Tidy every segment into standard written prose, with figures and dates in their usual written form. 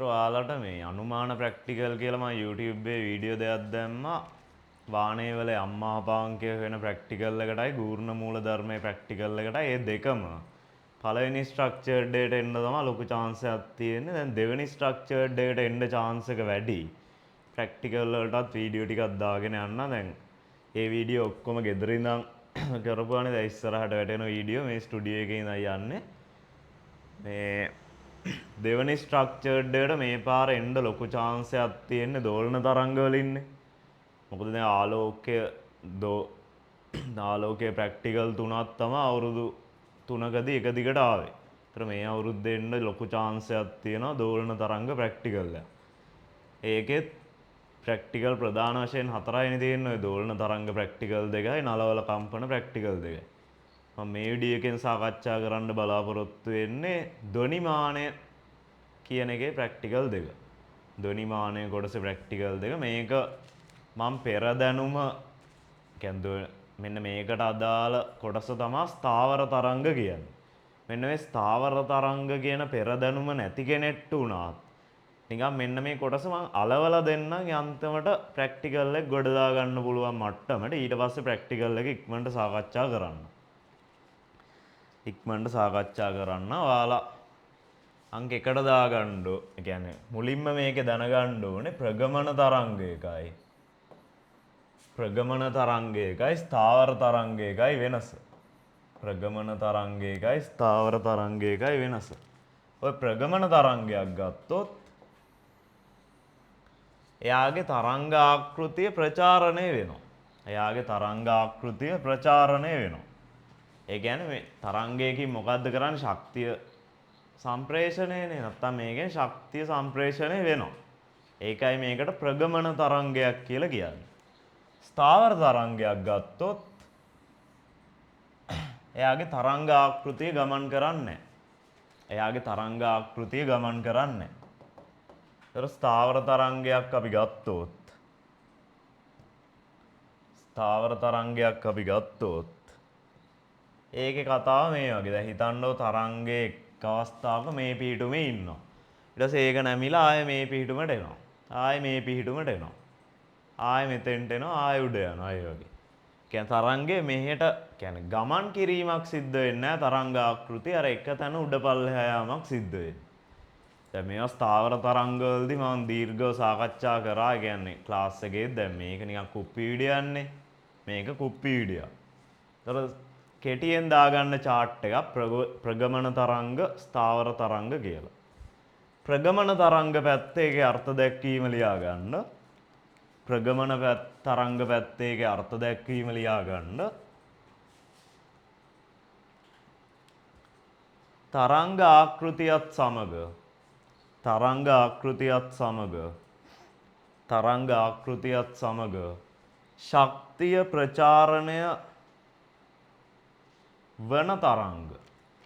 ඔයාලට මේ අනුමාන ප්‍රැක්ටිකල් කියලා මම YouTube එකේ වීඩියෝ දෙකක් දැම්මා. වානේ වල අම්මා අපාංකය වෙන ප්‍රැක්ටිකල් එකටයි ගූර්ණ මූලධර්මයේ ප්‍රැක්ටිකල් එකටයි ඒ දෙකම පළවෙනි ස්ට්‍රක්චර්ඩ් එකට එන්න තමයි ලොකු chance එකක් තියෙන්නේ. දැන් දෙවෙනි ස්ට්‍රක්චර්ඩ් එකට එන්න chance එක වැඩි. ප්‍රැක්ටිකල් වලටත් වීඩියෝ ටිකක් දාගෙන යන්න. දැන් ඒ වීඩියෝ ඔක්කොම ගෙදර ඉඳන් කරපුවානේ. දැන් ඉස්සරහට වැටෙන වීඩියෝ මේ ස්ටුඩියෝ එකේ ඉඳන් යන්නේ. මේ දෙවනි ස්ට්‍රක්චර්ඩ් එකට මේ පාර එන්න ලොකු chance එකක් තියෙන්නේ දෝලන තරංග වලින්නේ. මොකද දැන් ආලෝකයේ ප්‍රැක්ටිකල් 3ක් තමයි අවුරුදු 3කදී එක දිගට ආවේ. ඒතර මේ අවුරුද්දේ එන්න ලොකු chance එකක් තියෙනවා දෝලන තරංග ප්‍රැක්ටිකල් එක. ඒකෙත් ප්‍රැක්ටිකල් ප්‍රධාන වශයෙන් 4යිනේ තියෙන්නේ. ඔය දෝලන තරංග ප්‍රැක්ටිකල් 2යි නලවල කම්පන ප්‍රැක්ටිකල් 2යි. මම මේ වීඩියෝ එකෙන් සාකච්ඡා කරන්න බලාපොරොත්තු වෙන්නේ ධ්වනිමානය කියන එකේ ප්‍රැක්ටිකල් 2. ධ්වනිමානය කොටසේ ප්‍රැක්ටිකල් 2. මේක මම පෙර දැනුම කියන්නේ මෙන්න මේකට අදාළ කොටස තමයි ස්ථාවර තරංග කියන්නේ. මෙන්න මේ ස්ථාවර තරංග කියන පෙර දැනුම නැති කෙනෙක්ට උනාත් නිකන් මෙන්න මේ කොටස මම අලවලා දෙන්නම් යන්තමට ප්‍රැක්ටිකල් එක ගොඩ දා ගන්න පුළුවන් මට්ටමට. ඊට පස්සේ ප්‍රැක්ටිකල් එක ඉක්මනට සාකච්ඡා කරන්න. ඔයාලා අංක 1ට දාගන්න ඕ. ඒ කියන්නේ මුලින්ම මේකේ දැනගන්න ඕනේ ප්‍රගමන තරංගයකයි ස්ථාවර තරංගයකයි වෙනස. ප්‍රගමන තරංගයකයි ස්ථාවර තරංගයකයි වෙනස. ඔය ප්‍රගමන තරංගයක් ගත්තොත් එයාගේ තරංග ආකෘතිය ප්‍රචාරණය වෙනවා. ඒ කියන්නේ මේ තරංගයකින් මොකද්ද කරන්නේ? ශක්තිය සම්ප්‍රේෂණයනේ. නැත්තම් මේකෙන් ශක්තිය සම්ප්‍රේෂණය වෙනවා. ඒකයි මේකට ප්‍රගමන තරංගයක් කියලා කියන්නේ. ස්ථාවර තරංගයක් ගත්තොත් එයාගේ තරංග ආකෘතිය ගමන් කරන්නේ නැහැ. ඒතර ස්ථාවර තරංගයක් අපි ගත්තොත් ඒකේ කතාව මේ වගේ. දැන් හිතන්නෝ තරංගයේ එක් අවස්ථාවක මේ පිහිටුමේ ඉන්නවා. ඊට පස්සේ ඒක නැමිලා ආයේ මේ පිහිටුමට එනවා. ආයේ මෙතෙන්ට එනවා. ආයේ උඩ යනවා. ඒ වගේ. කියන්නේ තරංගේ මෙහෙට කියන්නේ ගමන් කිරීමක් සිද්ධ වෙන්නේ නැහැ. තරංග ආකෘතිය අර එක තැන උඩ පල්ලෙහා යාමක් සිද්ධ වෙන්නේ. දැන් මේවා ස්ථාවර තරංගවලදී මම දීර්ඝව සාකච්ඡා කරා. ඒ කියන්නේ ක්ලාස් එකේ දැන් මේක නිකන් කුප්පි වීඩියෝන්නේ. මේක කුප්පි වීඩියෝ. ඒතර කෙටියෙන් දාගන්න chart එකක් ප්‍රගමන තරංග ස්ථාවර තරංග කියලා. ප්‍රගමන තරංග පැත්තේ ඒකේ අර්ථ දැක්වීම ලියා ගන්න. තරංග පැත්තේ ඒකේ අර්ථ දැක්වීම ලියා ගන්න. තරංග ආකෘතියත් සමග ශක්තිය ප්‍රචාරණය වන තරංග.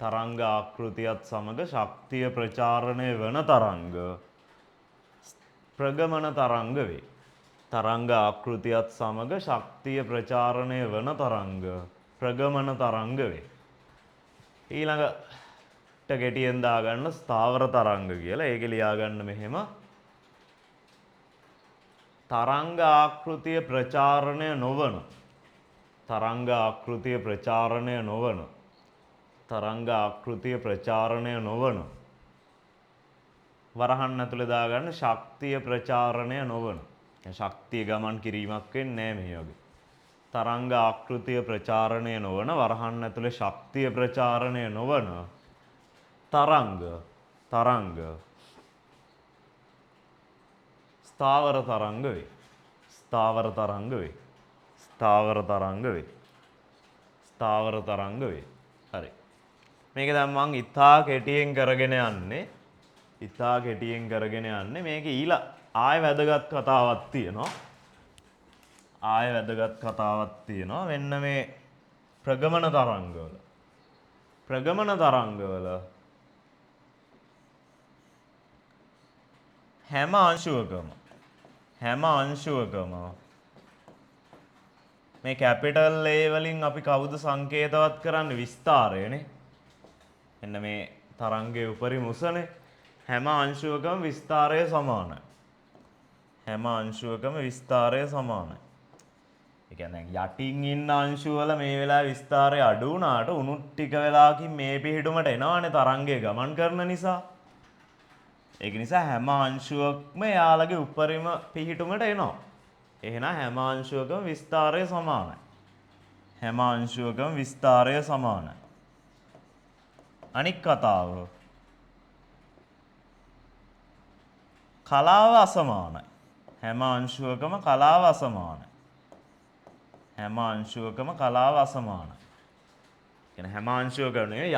තරංග ආකෘතියත් සමග ශක්තිය ප්‍රචාරණය වන තරංග ප්‍රගමන තරංග වේ. තරංග ආකෘතියත් සමග ශක්තිය ප්‍රචාරණය වන තරංග ප්‍රගමන තරංග වේ. ඊළඟට කෙටියෙන් දාගන්න ස්ථාවර තරංග කියලා. ඒක ලියා ගන්න මෙහෙම. තරංග ආකෘතිය ප්‍රචාරණය නොවන වරහන් ඇතුලේ දාගන්න ශක්තිය ප්‍රචාරණය නොවන. ශක්තිය ගමන් කිරීමක් වෙන්නේ නැහැ මේ වගේ. තරංග ආකෘතිය ප්‍රචාරණය නොවන වරහන් ඇතුලේ ශක්තිය ප්‍රචාරණය නොවන තරංග ස්ථාවර තරංග වේ. හරි. මේක දැන් මම ඉතා කෙටියෙන් කරගෙන යන්නේ. මේක ආයෙ වැදගත් කතාවක් තියෙනවා. මෙන්න මේ ප්‍රගමන තරංගවල හැම අංශුවකම මේ කැපිටල් A වලින් අපි කවුද සංකේතවත් කරන්නේ? විස්තාරයනේ. මෙන්න මේ තරංගයේ උපරිම උසනේ. හැම අංශුවකම විස්තාරය සමානයි. හැම අංශුවකම විස්තාරය සමානයි. ඒ කියන්නේ යටින් ඉන්න අංශු වල මේ වෙලාවේ විස්තාරය අඩු වුණාට උණුත් ටික වෙලාවකින් මේ පිහිටුමට එනවානේ තරංගය ගමන් කරන නිසා. ඒක නිසා හැම අංශුවක්ම යාළගේ උපරිම පිහිටුමට එනවා. එහෙනම් හැම අංශුවකම විස්තාරය සමානයි. හැම අංශුවකම විස්තාරය සමානයි. අනික් කතාව කලාව අසමානයි. හැම අංශුවකම කලාව අසමානයි. හැම අංශුවකම කලාව අසමානයි. කියන්නේ හැම අංශුවකම නෙවෙයි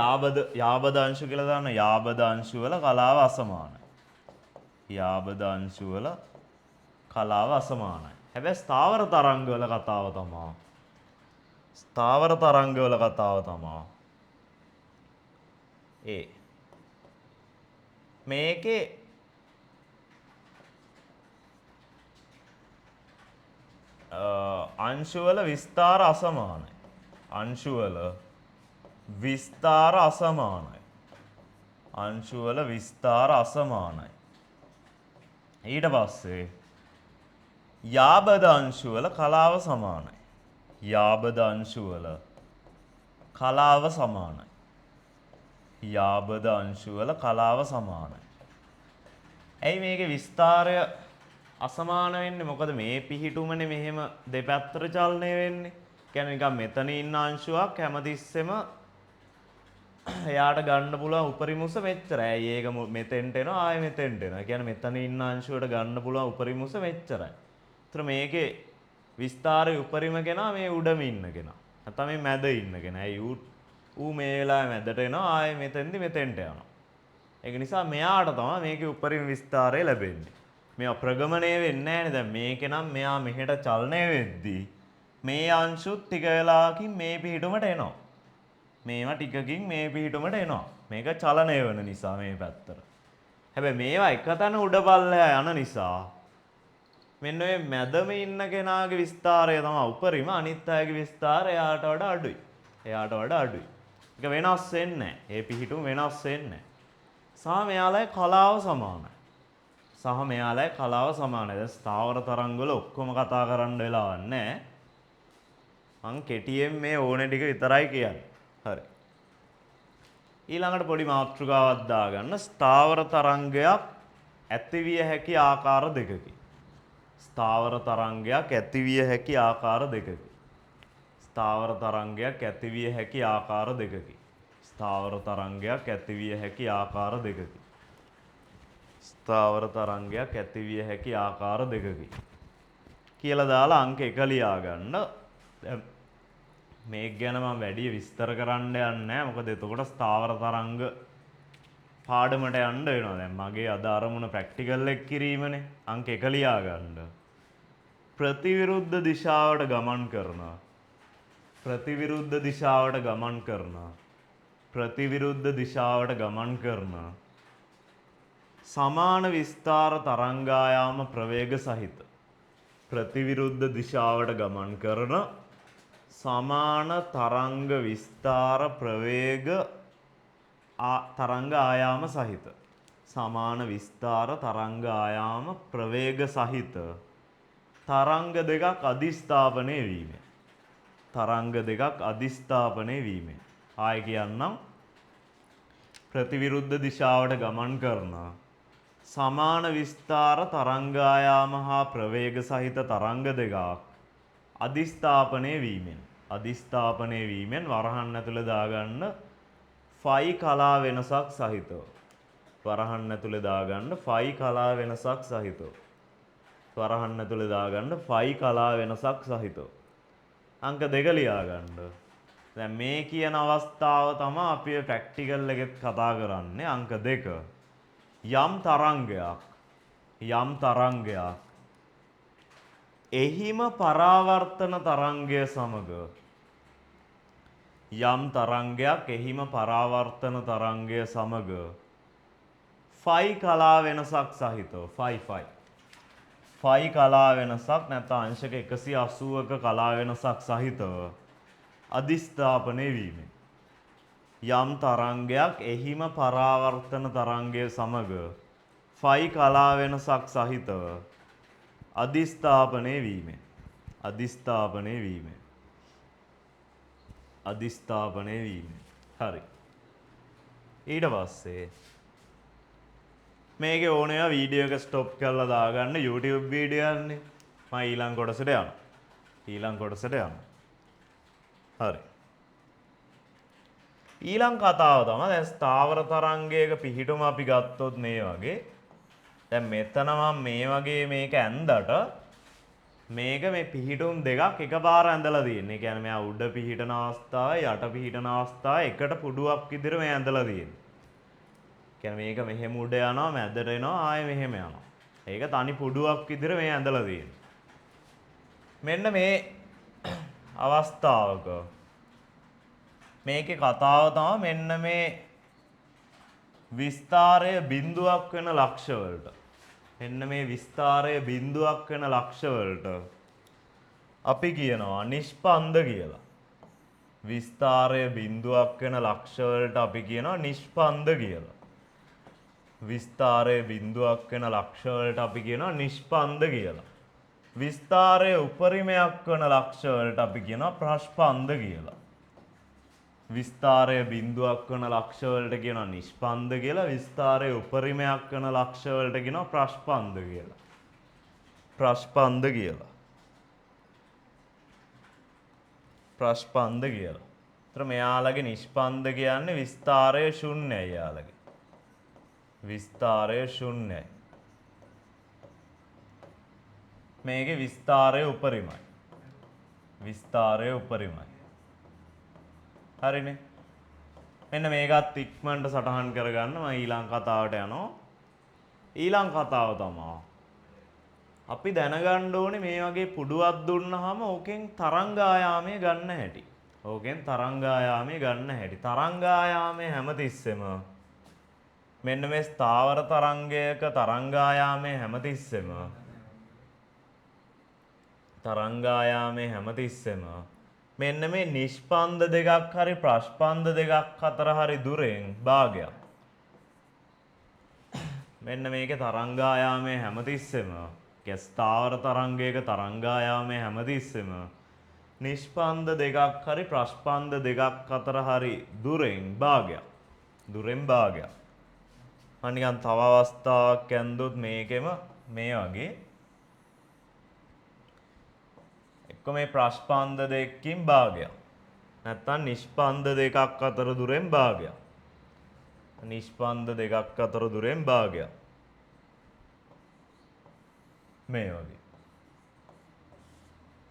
යාබද අංශු කියලා දාන්න. යාබද අංශු වල කලාව අසමානයි. යාබද අංශු වල කලාව අසමානයි. හැබැයි ස්ථාවර තරංග වල කතාව තමයි. ස්ථාවර තරංග වල කතාව තමයි. මේකේ අංශුවල විස්තාර අසමානයි. අංශුවල විස්තාර අසමානයි. අංශුවල විස්තාර අසමානයි. ඊට පස්සේ යාබද අංශුවල කලාව සමානයි. යාබද අංශුවල කලාව සමානයි. යාබද අංශුවල කලාව සමානයි. ඇයි මේකේ විස්තාරය අසමාන වෙන්නේ? මොකද මේ පිහිටුමනේ මෙහෙම දෙපැත්තට චලනය වෙන්නේ. කියන්නේ නිකන් මෙතන ඉන්න අංශුවක් හැමතිස්සෙම එයාට ගන්න පුළුවන් උපරිම උස මෙච්චරයි. ඇයි ඒක මෙතෙන්ට එනවා ආයෙ මෙතෙන්ට එනවා. ඒ කියන්නේ මෙතන ඉන්න අංශුවට ගන්න පුළුවන් උපරිම උස මෙච්චරයි. ඒතර මේකේ විස්තාරයේ උපරිම කෙනා මේ උඩම ඉන්න කෙනා. නැත්නම් මේ මැද ඉන්න කෙනා. ඇයි ඌ මේ වෙලාවේ මැදට එනවා ආයෙ මෙතෙන්දි මෙතෙන්ට යනවා. ඒක නිසා මෙයාට තමයි මේකේ උපරිම විස්තාරය ලැබෙන්නේ. මෙයා ප්‍රගමණය වෙන්නේ නැහැ නේද? මේකේ නම් මෙයා මෙහෙට චලනය වෙද්දී මේ අංශුත් ටික වෙලාවකින් මේ පිහිටුමට එනවා. මේවා ටිකකින් මේ පිහිටුමට එනවා. මේක චලනය වෙන නිසා මේ පැත්තට. හැබැයි මේවා එකතැන උඩ පල්ලෙහා යන නිසා මෙන්න ඔය මැදම ඉන්න කෙනාගේ විස්තාරය තමයි උපරිම. අනිත් අයගේ විස්තාරය එයාට වඩා අඩුයි. එයාට වඩා අඩුයි. ඒක වෙනස් වෙන්නේ නැහැ. ඒ පිහිටුම වෙනස් වෙන්නේ නැහැ. සහ මෙයාලගේ කලාව සමානයි. සහ මෙයාලගේ කලාව සමානයි. දැන් ස්ථාවර තරංග වල ඔක්කොම කතා කරන්න වෙලාවක් නැහැ. මං කෙටියෙන් මේ ඕනේ ටික විතරයි කියන්නේ. හරි. ඊළඟට පොඩි මාතෘකාවක් දාගන්න. ස්ථාවර තරංගයක් ඇතිවිය හැකි ආකාර දෙකකි. ස්ථාවර තරංගයක් ඇතිවිය හැකි ආකාර දෙකකි. ස්ථාවර තරංගයක් ඇතිවිය හැකි ආකාර දෙකකි. ස්ථාවර තරංගයක් ඇතිවිය හැකි ආකාර දෙකකි. ස්ථාවර තරංගයක් ඇතිවිය හැකි ආකාර දෙකකි. කියලා දාලා අංක 1 ලියා ගන්න. මේක ගැන මම වැඩි විස්තර කරන්න යන්නේ නැහැ. මොකද එතකොට ස්ථාවර තරංග පාඩමට යන්න වෙනවා. දැන් මගේ අද අරමුණ ප්‍රැක්ටිකල් එක කිරීමනේ. අංක 1 ලියා ගන්න. ප්‍රතිවිරුද්ධ දිශාවට ගමන් කරනවා. ප්‍රතිවිරුද්ධ දිශාවට ගමන් කරනවා. ප්‍රතිවිරුද්ධ දිශාවට ගමන් කරන සමාන විස්තාර තරංගායාම ප්‍රවේග සහිත ප්‍රතිවිරුද්ධ දිශාවට ගමන් කරන සමාන තරංග විස්තාර ප්‍රවේග තරංග ආයාම සහිත සමාන විස්තාර තරංග ආයාම ප්‍රවේග සහිත තරංග දෙකක් අධිස්ථාපනය වීමෙන් තරංග දෙකක් අධිස්ථාපනය වීමෙන් ආය කියන්නම් ප්‍රතිවිරුද්ධ දිශාවට ගමන් කරන සමාන විස්තාර තරංගායාම හා ප්‍රවේග සහිත තරංග දෙකක් අධිස්ථාපනය වීමෙන් වරහන් ඇතුළේ දාගන්න ෆයි කලා වෙනසක් සහිතව වරහන් ඇතුළේ දාගන්න ෆයි කලා වෙනසක් සහිතව වරහන් ඇතුළේ දාගන්න ෆයි කලා වෙනසක් සහිතව අංක 2 ලියා ගන්න. දැන් මේ කියන අවස්ථාව තමයි අපි ප්‍රැක්ටිකල් එකෙත් කතා කරන්නේ. අංක 2 යම් තරංගයක් එහිම පරාවර්තන තරංගය සමග ෆයි කලා වෙනසක් සහිතව ෆයි කලා වෙනසක් නැත්නම් අංශක 180ක කලා වෙනසක් සහිතව අධිස්ථාපනය වීමෙන් යම් තරංගයක් එහිම පරාවර්තන තරංගය සමග ෆයි කලා වෙනසක් සහිතව අධිස්ථාපනය වීමෙන් අධිස්ථාපනය වීමෙන් අධිස්ථාපනය වීමෙන් හරි ඊට පස්සේ මේකේ ඕනේ වීඩියෝ එක ස්ටොප් කරලා දාගන්න YouTube වීඩියෝ යන්නේ මම ඊළඟ කොටසට යනවා හරි ඊළඟ කතාව තමයි දැන් ස්ථාවර තරංගයක පිහිටුම අපි ගත්තොත් මේ වගේ දැන් මෙතන මම මේ වගේ මේක ඇඳට මේක මේ පිහිටුම් දෙකක් එකපාර ඇඳලා තියෙන්නේ. ඒ කියන්නේ මෙයා උඩ පිහිටන අවස්ථාවයි යට පිහිටන අවස්ථාවයි එකට පුඩුවක් විදිහට මේ ඇඳලා තියෙන්නේ. ඒ කියන්නේ මේක මෙහෙම උඩ යනවා මැදට එනවා ආයෙ මෙහෙම යනවා. ඒක තනි පුඩුවක් විදිහට මේ ඇඳලා තියෙන්නේ. මෙන්න මේ අවස්ථාවක මේකේ කතාව තමයි මෙන්න මේ විස්තාරය බිඳුවක් වෙන ලක්ෂ වලට. මෙන්න මේ විස්තාරය බිඳුවක් වෙන ලක්ෂ වලට අපි කියනවා නිෂ්පන්ද කියලා. විස්තාරය බිඳුවක් වෙන ලක්ෂ වලට අපි කියනවා නිෂ්පන්ද කියලා. විස්තාරය බිඳුවක් වෙන ලක්ෂ වලට අපි කියනවා නිෂ්පන්ද කියලා. විස්තාරය උපරිමයක් වෙන ලක්ෂ වලට අපි කියනවා ප්‍රස්පන්ද කියලා. විස්තාරය බිඳුවක් වන ලක්ෂ වලට කියනවා නිෂ්පන්ද කියලා. විස්තාරය උපරිමයක් වන ලක්ෂ වලට කියනවා ප්‍රස්පන්ද කියලා. ප්‍රස්පන්ද කියලා. ප්‍රස්පන්ද කියලා. ඒතර මෙයාලගේ නිෂ්පන්ද කියන්නේ විස්තාරය ශුන්‍යයි යාලගේ. විස්තාරය ශුන්‍යයි. මේකේ විස්තාරය උපරිමයි. විස්තාරය උපරිමයි. හරිනේ. මෙන්න මේකත් ඉක්මනට සටහන් කරගන්න මම ඊළඟ කතාවට යනවා. ඊළඟ කතාව තමයි අපි දැනගන්න ඕනේ මේ වගේ පුඩුවක් දුන්නාම ඕකෙන් තරංගායාමය ගන්න හැටි. ඕකෙන් තරංගායාමය ගන්න හැටි. තරංගායාමය හැමතිස්සෙම මෙන්න මේ ස්ථාවර තරංගයක තරංගායාමය හැමතිස්සෙම මෙන්න මේ නිෂ්පන්ද දෙකක් හරි ප්‍රස්පන්ද දෙකක් අතර හරි දුරෙන් භාගයක්. මෙන්න මේකේ තරංගායාමයේ හැමතිස්සෙම ස්ථාවර තරංගයක තරංගායාමයේ හැමතිස්සෙම නිෂ්පන්ද දෙකක් හරි ප්‍රස්පන්ද දෙකක් අතර හරි දුරෙන් භාගයක්. මම නිකන් තව අවස්ථාවක් ඇන්දොත් මේකෙම මේ වගේ මේ ප්‍රස්පන්ද දෙකකින් භාගයක්. නැත්තම් නිෂ්පන්ද දෙකක් අතර දුරෙන් භාගයක්. නිෂ්පන්ද දෙකක් අතර දුරෙන් භාගයක්. මේ වගේ.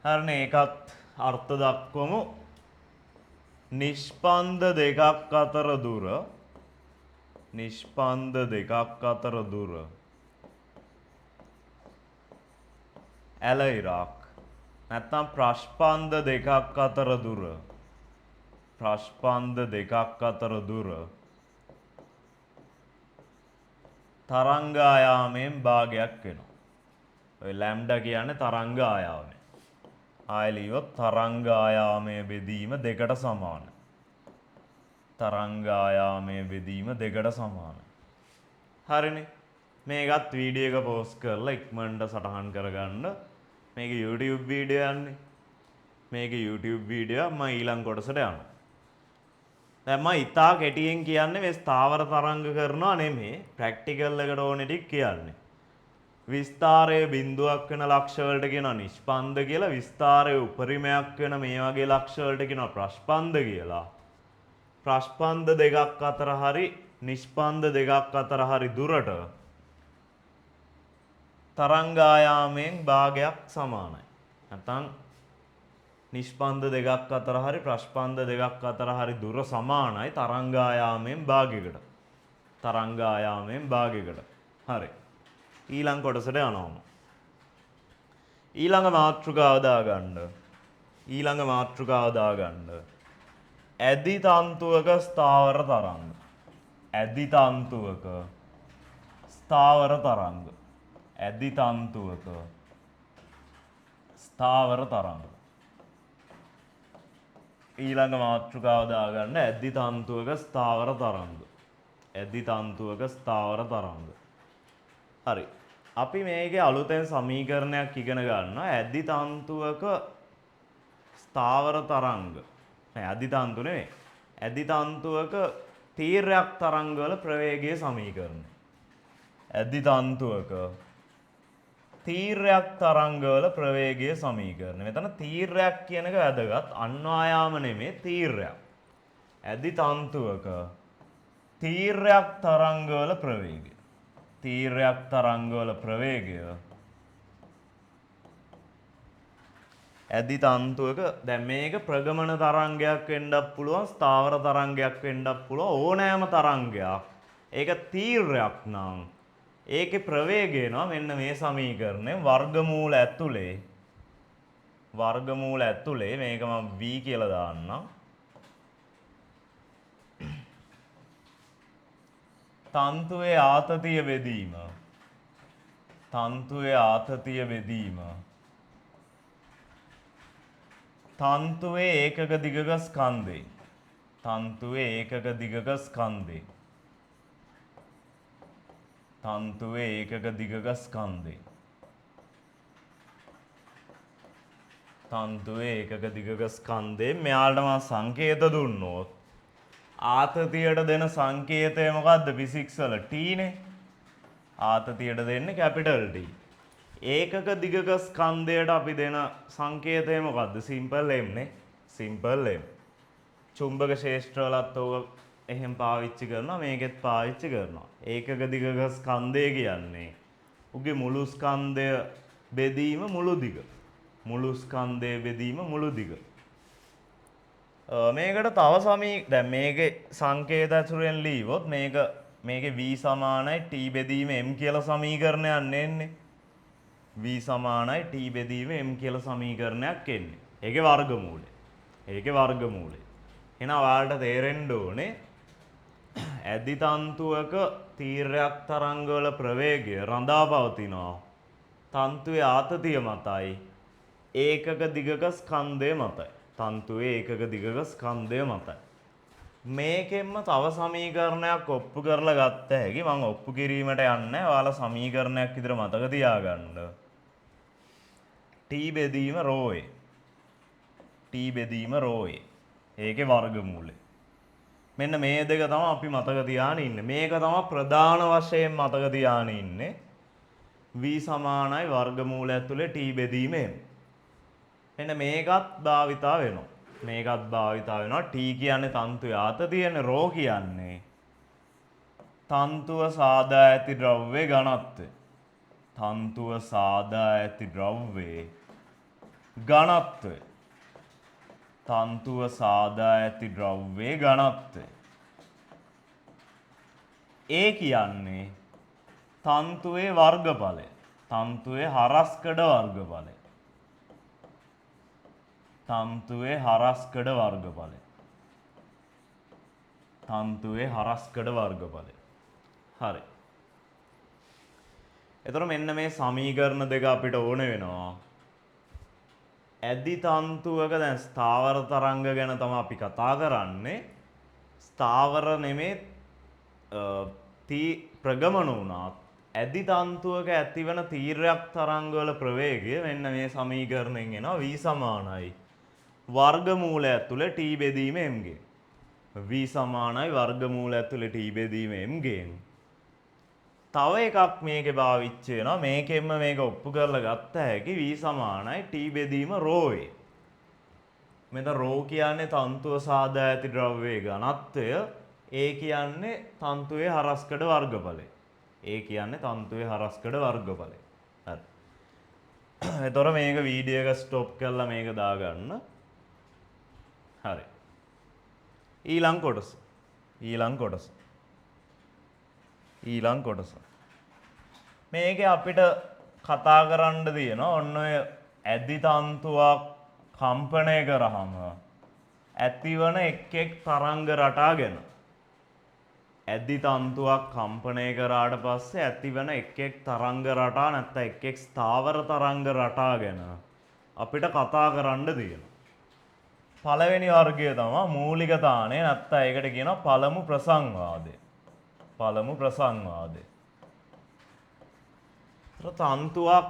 හරිනේ ඒකත් අර්ථ දක්වමු. නිෂ්පන්ද දෙකක් අතර දුර ඇල ඉරක් නැත්නම් ප්‍රස්පන්ද දෙකක් අතර දුර තරංගායාමයෙන් භාගයක් වෙනවා. ඔය ලැම්ඩා කියන්නේ තරංගායාමය. ආයෙ ලියුවොත් තරංගායාමය බෙදීම දෙකට සමානයි. හරිනේ. මේකත් වීඩියෝ එක පෝස්ට් කරලා ඉක්මනට සටහන් කරගන්න. මේක YouTube වීඩියෝ යන්නේ. මේක YouTube වීඩියෝ මම ඊළඟ කොටසට යනවා. දැන් මම ඉතා කෙටියෙන් කියන්නේ මේ ස්ථාවර තරංග කරනවා නෙමෙයි ප්‍රැක්ටිකල් එකට ඕනේ ටික කියන්නේ. විස්තාරය බිඳුවක් වෙන ලක්ෂ වලට කියනවා නිෂ්පන්ද කියලා. විස්තාරය උපරිමයක් වෙන මේ වගේ ලක්ෂ වලට කියනවා ප්‍රස්පන්ද කියලා. ප්‍රස්පන්ද දෙකක් අතර හරි නිෂ්පන්ද දෙකක් අතර හරි දුරට තරංගායාමයෙන් භාගයක් සමානයි. නැත්නම් නිෂ්පන්ද දෙකක් අතර හරි ප්‍රස්පන්ද දෙකක් අතර හරි දුර සමානයි තරංගායාමයෙන් භාගයකට. හරි. ඊළඟ කොටසට යනවා. ඊළඟ මාතෘකාව දාගන්න. ඇදි තන්තුවක ස්ථාවර තරංග. ඊළඟ මාතෘකාව දාගන්න ඇද්දි තන්තුවක ස්ථාවර තරංග. ඇද්දි තන්තුවක ස්ථාවර තරංග. හරි. අපි මේකේ අලුතෙන් සමීකරණයක් ඉගෙන ගන්නවා. ඇද්දි තන්තුවක ස්ථාවර තරංග. නෑ ඇද්දි තන්තු නෙවෙයි. ඇද්දි තන්තුවක තීර්යක් තරංගවල ප්‍රවේගයේ සමීකරණය. ඇද්දි තන්තුවක තීර්යක් තරංගවල ප්‍රවේගයේ සමීකරණය. මෙතන තීර්යක් කියන එක වැදගත්. අන්වායාම නෙමෙයි තීර්යක්. ඇද්දි තන්තුවක තීර්යක් තරංගවල ප්‍රවේගය. තීර්යක් තරංගවල ප්‍රවේගය ඇද්දි තන්තුවක දැන් මේක ප්‍රගමන තරංගයක් වෙන්නත් පුළුවන් ස්ථාවර තරංගයක් වෙන්නත් පුළුවන් ඕනෑම තරංගයක්. ඒක තීර්යක් නම් ඒකේ ප්‍රවේගය එනවා මෙන්න මේ සමීකරණය වර්ගමූල ඇතුලේ මේක මම v කියලා දාන්නම්. තන්තුවේ ආතතිය බෙදීම තන්තුවේ ඒකක දිගක ස්කන්ධේ තන්තුවේ ඒකක දිගක ස්කන්ධේ මෙයාලට මම සංකේත දුන්නොත් ආතතියට දෙන සංකේතය මොකද්ද ෆිසික්ස් වල t නේ. ආතතියට දෙන්නේ කැපිටල් T. ඒකක දිගක ස්කන්ධයට අපි දෙන සංකේතය මොකද්ද? සිම්පල් m නේ. Simple m. චුම්බක ක්ෂේත්‍රවලත් ඕක එහෙම පාවිච්චි කරනවා මේකෙත් පාවිච්චි කරනවා. ඒකක දිගක ස්කන්ධය කියන්නේ උගේ මුළු ස්කන්ධය බෙදීම මුළු දිග. මේකට තව දැන් මේකේ සංකේත ඇතුලෙන් ලියවොත් මේකේ v සමානයි t බෙදීම m කියලා සමීකරණයක් එන්නේ. v සමානයි t බෙදීම m කියලා සමීකරණයක් එන්නේ. ඒකේ වර්ගමූලය. එහෙනම් ඔයාලට තේරෙන්න ඕනේ ඇද්දි තන්තුවක තීර්යක් තරංගවල ප්‍රවේගය රඳා පවතිනවා. තන්තුවේ ආතතිය මතයි ඒකක දිගක ස්කන්ධය මතයි. මේකෙන්ම තව සමීකරණයක් ඔප්පු කරලා ගත්ත හැකි. මම ඔප්පු කිරීමට යන්නේ නැහැ. ඔයාලා සමීකරණයක් විතර මතක තියාගන්න. t බෙදීම ρ a. ඒකේ වර්ගමූලය. මෙන්න මේ දෙක තමයි අපි මතක තියාගෙන ඉන්නේ. මේක තමයි ප්‍රධාන වශයෙන් මතක තියාගෙන ඉන්නේ. v සමානයි වර්ගමූලය ඇතුලේ t බෙදීම m. මෙන්න මේකත් භාවිතා වෙනවා. t කියන්නේ තන්තුවේ ආතතියනේ. ρ කියන්නේ තන්තුව සාදා ඇති ද්‍රව්‍යයේ ඝනත්වය. A කියන්නේ තන්තුවේ වර්ගඵලය. තන්තුවේ හරස්කඩ වර්ගඵලය. හරි. එතකොට මෙන්න මේ සමීකරණ දෙක අපිට ඕන වෙනවා. ඇද්දි තන්තුවක දැන් ස්ථාවර තරංග ගැන තමයි අපි කතා කරන්නේ. ස්ථාවර නෙමේ ප්‍රගමන වුණාත් ඇද්දි තන්තුවක ඇතිවන තීර්යක් තරංගවල ප්‍රවේගය මෙන්න මේ සමීකරණයෙන් එනවා v සමානයි වර්ගමූලය ඇතුලේ t බෙදීම m ගෙන්. v සමානයි වර්ගමූලය ඇතුලේ t බෙදීම m ගෙන්. තව එකක් මේකේ පාවිච්චි වෙනවා. මේකෙන්ම මේක ඔප්පු කරලා ගත්ත හැකි v සමානයි t බෙදීම ρ a. මෙතන ρ කියන්නේ තන්තුව සාදා ඇති ද්‍රව්‍යයේ ඝනත්වය. a කියන්නේ තන්තුවේ හරස්කඩ වර්ගඵලය. හරි. එතකොට මේක වීඩියෝ එක ස්ටොප් කරලා මේක දාගන්න. හරි. ඊළඟ කොටස. මේකේ අපිට කතා කරන්න තියෙනවා ඔන්න ඔය ඇද්දි තන්තුවක් කම්පණය කරාම ඇතිවන එක් තරංග රටා ගැන. ඇද්දි තන්තුවක් කම්පණය කරාට පස්සේ ඇතිවන එක් තරංග රටා නැත්නම් එක් ස්ථාවර තරංග රටා ගැන අපිට කතා කරන්න තියෙනවා. පළවෙනි වර්ගය තමයි මූලික තාණය නැත්නම් ඒකට කියනවා පළමු ප්‍රසංවාදය. පළමු ප්‍රසංවාදය. තන්තුවක්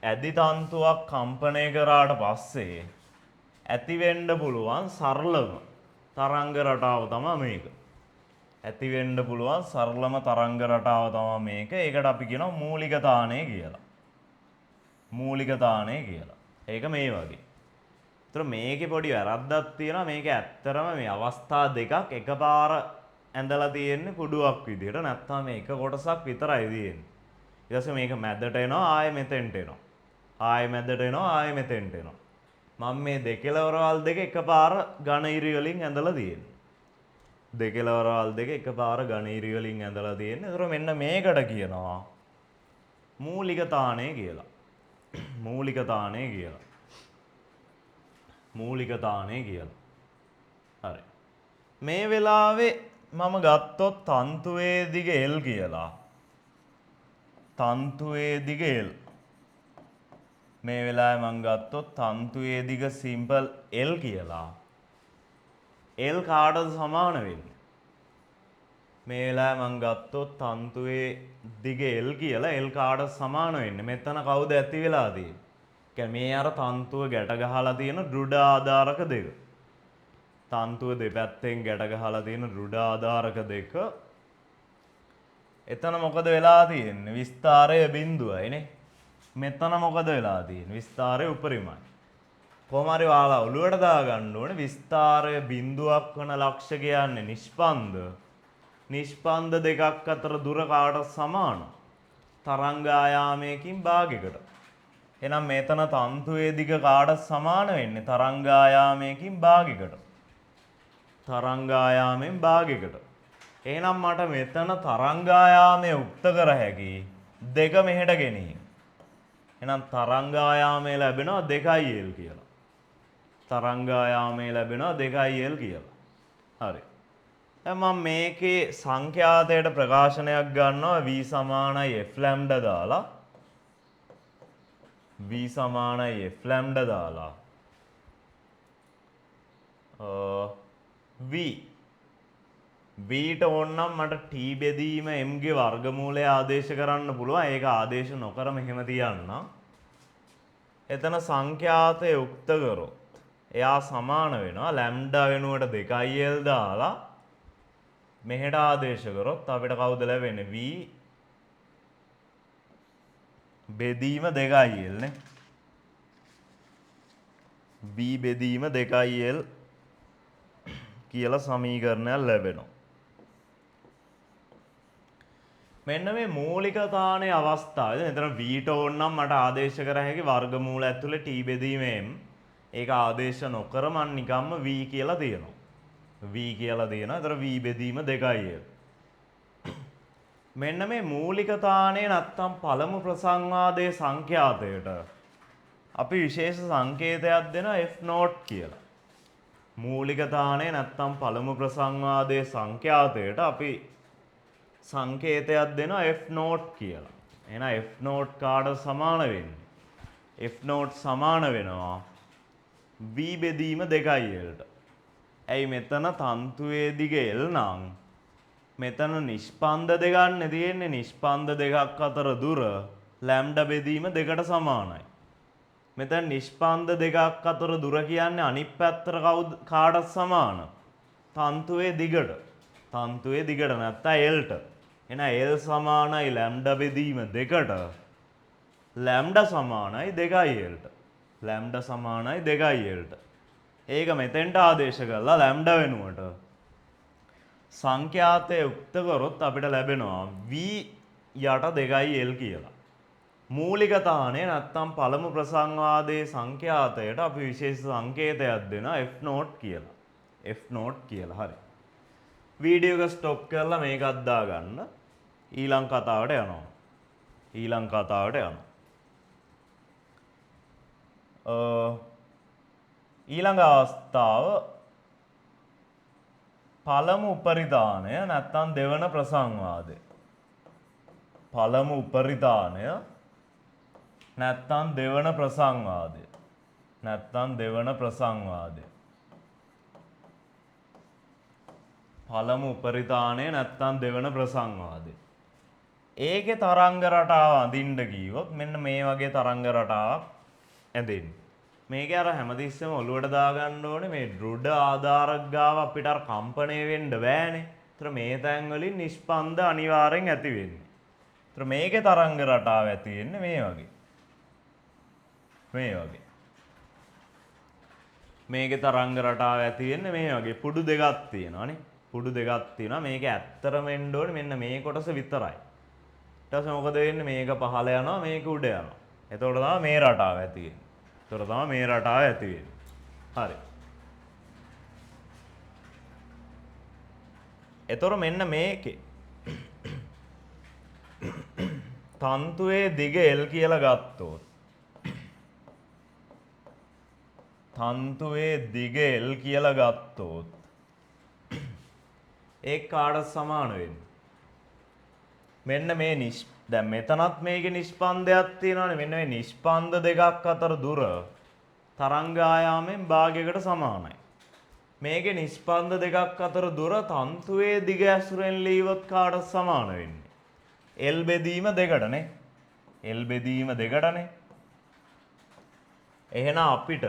ඇදි තන්තුවක් කම්පණය කරාට පස්සේ ඇති වෙන්න පුළුවන් සරලම තරංග රටාව තමයි මේක. ඇති වෙන්න පුළුවන් සරලම තරංග රටාව තමයි මේක. ඒකට අපි කියනවා මූලික තාණය කියලා. මූලික තාණය කියලා. ඒක මේ වගේ. ඒතර මේකේ පොඩි වැරද්දක් තියෙනවා. මේක ඇත්තරම මේ අවස්ථා දෙකක් එකපාර ඇඳලා තියෙන්නේ කුඩුවක් විදියට. නැත්නම් මේ එක කොටසක් විතරයි තියෙන්නේ. ඊට පස්සේ මේක මැදට එනවා ආයෙ මෙතෙන්ට එනවා. ආයෙ මැදට එනවා ආයෙ මෙතෙන්ට එනවා. මම මේ දෙකලවරවල් දෙක එකපාර ඝන ඉරි වලින් ඇඳලා තියෙන්නේ. දෙකලවරවල් දෙක එකපාර ඝන ඉරි වලින් ඇඳලා තියෙන්නේ. ඒතර මෙන්න මේකට කියනවා මූලික තාණය කියලා. මූලික තාණය කියලා. මූලික තාණය කියලා. හරි. මේ වෙලාවේ මම ගත්තොත් තන්තුවේ දිග L කියලා. තන්තුවේ දිග L. මේ වෙලාවේ මම ගත්තොත් තන්තුවේ දිග සිම්පල් L කියලා. L කාටද සමාන වෙන්නේ? මේ වෙලාවේ මම ගත්තොත් තන්තුවේ දිග L කියලා L කාටද සමාන වෙන්නේ? මෙතන කවුද ඇති වෙලා තියෙන්නේ? මේ අර තන්තුව ගැට ගහලා තියෙන දෘඩ ආධාරක දෙක. තන්තුව දෙපැත්තෙන් ගැට ගහලා තියෙන දෘඩ ආධාරක දෙක. එතන මොකද වෙලා තියෙන්නේ? විස්තාරය බිඳුවයිනේ. මෙතන මොකද වෙලා තියෙන්නේ? විස්තාරය උපරිමයි. කොහොම හරි ඔයාලා ඔළුවට දාගන්න ඕනේ විස්තාරය බිඳුවක් වන ලක්ෂ කියන්නේ නිෂ්පන්ද. නිෂ්පන්ද දෙකක් අතර දුර කාටද සමාන? තරංග ආයාමයකින් භාගයකට. එහෙනම් මෙතන තන්තුවේ දිග කාටද සමාන වෙන්නේ? තරංග ආයාමයකින් භාගයකට. තරංග ආයාමයෙන් භාගයකට. එහෙනම් මට මෙතන තරංග ආයාමය උක්ත කර හැකි දෙක මෙහෙට ගෙනියන්න. එහෙනම් තරංග ආයාමය ලැබෙනවා 2L කියලා. තරංග ආයාමය ලැබෙනවා 2L කියලා. හරි. දැන් මම මේකේ සංඛ්‍යාතයට ප්‍රකාශනයක් ගන්නවා v සමානයි f ලැම්ඩා දාලා. v සමානයි f ලැම්ඩා දාලා. vට ඕනනම් මට t බෙදීම m ගේ වර්ගමූලය ආදේශ කරන්න පුළුවන්. ඒක ආදේශ නොකර මෙහෙම තියන්න. එතන සංඛ්‍යාතය යුක්ත කරොත් එයා සමාන වෙනවා ලැම්ඩා වෙනුවට 2L දාලා මෙහෙට ආදේශ කරොත් අපිට කවුද ලැබෙන්නේ? v බෙදීම 2L නේ. v බෙදීම 2L කියලා සමීකරණයක් ලැබෙනවා. මෙන්න මේ මූලික තාණයේ අවස්ථාවේ මෙතන v ට ඕන නම් මට ආදේශ කර හැකි වර්ගමූල ඇතුලේ t බෙදීමෙන් ඒක ආදේශ නොකර මම නිකම්ම v කියලා තියනවා. v කියලා තියනවා. ඒතර v බෙදීම 2L. මෙන්න මේ මූලික තාණයේ නැත්තම් පළමු ප්‍රසංවාදයේ සංඛ්‍යාතයට අපි විශේෂ සංකේතයක් දෙනවා f0 කියලා. මූලික තාණය නැත්තම් පළමු ප්‍රසංවාදයේ සංඛ්‍යාතයට අපි සංකේතයක් දෙනවා f0 කියලා. එහෙනම් f0 කාටද සමාන වෙන්නේ? f0 සමාන වෙනවා v බෙදීම 2Lට. ඇයි මෙතන තන්තුවේ දිග L නම් මෙතන නිෂ්පන්ද දෙකක් තියෙන්නේ. නිෂ්පන්ද දෙකක් අතර දුර ලැම්ඩා බෙදීම 2ට සමානයි. මෙතන නිෂ්පන්ද දෙකක් අතර දුර කියන්නේ අනිත් පැත්තට කාටද සමාන? තන්තුවේ දිගට. තන්තුවේ දිගට නැත්නම් Lට. එහෙනම් L සමානයි ලැම්ඩා බෙදීම 2ට. ලැම්ඩා සමානයි 2Lට. ලැම්ඩා සමානයි 2Lට. ඒක මෙතෙන්ට ආදේශ කරලා ලැම්ඩා වෙනුවට සංඛ්‍යාතය යුක්ත කරොත් අපිට ලැබෙනවා v යට 2L කියලා. මූලික තාණය නැත්තම් පළමු ප්‍රසංවාදයේ සංඛ්‍යාතයට අපි විශේෂ සංකේතයක් දෙනවා f0 කියලා. f0 කියලා. හරි. වීඩියෝ එක ස්ටොප් කරලා මේකත් දාගන්න. ඊළඟ කතාවට යනවා. ඊළඟ කතාවට යනවා. ඊළඟ අවස්ථාව පළමු උපරිධානය නැත්තම් දෙවන ප්‍රසංවාදය. පළමු උපරිධානය නැත්තම් දෙවන ප්‍රසංවාදය. නැත්තම් දෙවන ප්‍රසංවාදය. පළමු උපරිතාණය නැත්තම් දෙවන ප්‍රසංවාදය. ඒකේ තරංග රටාව අඳින්න ගියොත් මෙන්න මේ වගේ තරංග රටාවක් ඇඳෙන්න. මේකේ අර හැමතිස්සෙම ඔලුවට දාගන්න ඕනේ මේ දෘඩ ආධාරක ගාව අපිට අර කම්පණය වෙන්න බෑනේ. ඒතර මේ තැන් වලින් නිෂ්පන්ද අනිවාර්යෙන් ඇති වෙන්නේ. ඒතර මේකේ තරංග රටාව ඇති වෙන්නේ මේ වගේ. මේ වගේ. මේකේ තරංග රටාව ඇති වෙන්නේ මේ වගේ. පුඩු දෙකක් තියෙනවානේ. පුඩු දෙකක් තියෙනවා. මේක ඇත්තරම එන්න ඕනේ මෙන්න මේ කොටස විතරයි. ඊට පස්සේ මොකද වෙන්නේ? මේක පහළ යනවා මේක උඩ යනවා. එතකොට තමයි මේ රටාව ඇති වෙන්නේ. එතකොට තමයි මේ රටාව ඇති වෙන්නේ. හරි. එතකොට මෙන්න මේකේ තන්තුවේ දිග L කියලා ගත්තොත් තන්තුවේ දිග L කියලා ගත්තොත් ඒක කාටද සමාන වෙන්නේ? මෙන්න මේ දැන් මෙතනත් මේකේ නිෂ්පන්දයක් තියෙනවානේ. මෙන්න මේ නිෂ්පන්ද දෙකක් අතර දුර තරංග ආයාමයෙන් භාගයකට සමානයි. මේකේ නිෂ්පන්ද දෙකක් අතර දුර තන්තුවේ දිග ඇසුරෙන් ලීවොත් කාටද සමාන වෙන්නේ? L බෙදීම දෙකටනේ. L බෙදීම දෙකටනේ. එහෙනම් අපිට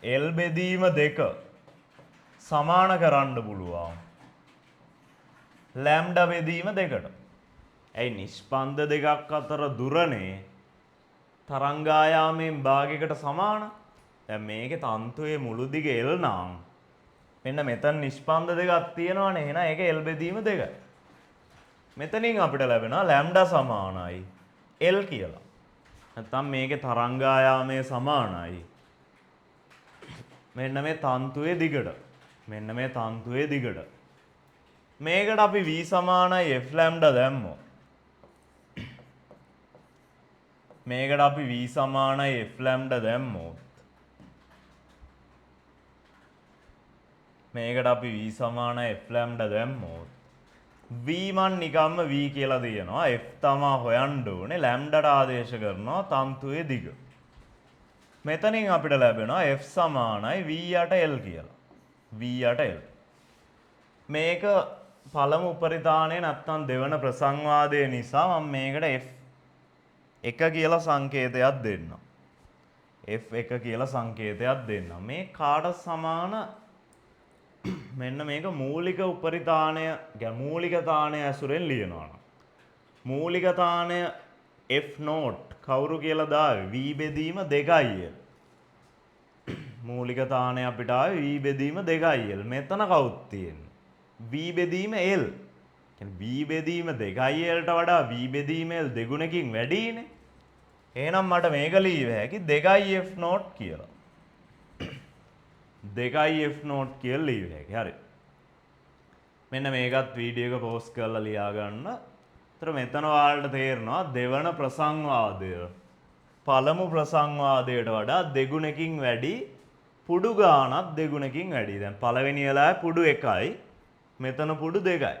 L බෙදීම දෙක සමාන කරන්න පුළුවන් ලැම්ඩා බෙදීම දෙකට. ඇයි නිෂ්පන්ද දෙකක් අතර දුරනේ තරංග ආයාමයෙන් භාගයකට සමාන. දැන් මේකේ තන්තුවේ මුළු දිග L නම් මෙන්න මෙතන නිෂ්පන්ද දෙකක් තියෙනවනේ. එහෙනම් ඒක L බෙදීම දෙකයි. මෙතනින් අපිට ලැබෙනවා ලැම්ඩා සමානයි L කියලා. නැත්නම් මේකේ තරංග ආයාමය සමානයි මෙන්න මේ තන්තුවේ දිගට. මෙන්න මේ තන්තුවේ දිගට. මේකට අපි v සමානයි f ලැම්ඩා දැම්මොත්. මේකට අපි v සමානයි f ලැම්ඩා දැම්මොත්. මේකට අපි v සමානයි f ලැම්ඩා දැම්මොත් v මන් නිකම්ම v කියලා දෙනවා. f තමා හොයන්න ඕනේ. ලැම්ඩාට ආදේශ කරනවා තන්තුවේ දිග. මෙතනින් අපිට ලැබෙනවා f සමානයි v යට l කියලා. v යට l. මේක පළමු උපරිතාණය නැත්තම් දෙවන ප්‍රසංවාදය නිසා මම මේකට f1 කියලා සංකේතයක් දෙන්නම්. f1 කියලා සංකේතයක් දෙන්නම්. මේ කාට සමාන මෙන්න මේක මූලික උපරිතාණය මූලික තාණය ඇසුරෙන් ලියනවා නම් මූලික තාණය f0 කවුරු කියලා දාවේ v බෙදීම 2l. මූලික තාණය අපිට ආවේ v බෙදීම 2l. මෙතන කවුද තියෙන්නේ? v බෙදීම l. කියන්නේ v බෙදීම 2lට වඩා v බෙදීම l දෙගුණකින් වැඩිනේ. එහෙනම් මට මේක ලියව හැකි 2f0 කියලා. 2f0 කියලා ලියව හැකි. හරි. මෙන්න මේකත් වීඩියෝ එක පෝස්ට් කරලා ලියා ගන්න. ඒතර මෙතන ඔයාලට තේරෙනවා දෙවන ප්‍රසංවාදය පළමු ප්‍රසංවාදයට වඩා දෙගුණකින් වැඩි පුඩු ගාණක් දෙගුණකින් වැඩි. දැන් පළවෙනි වෙලාවේ පුඩු 1යි. මෙතන පුඩු 2යි.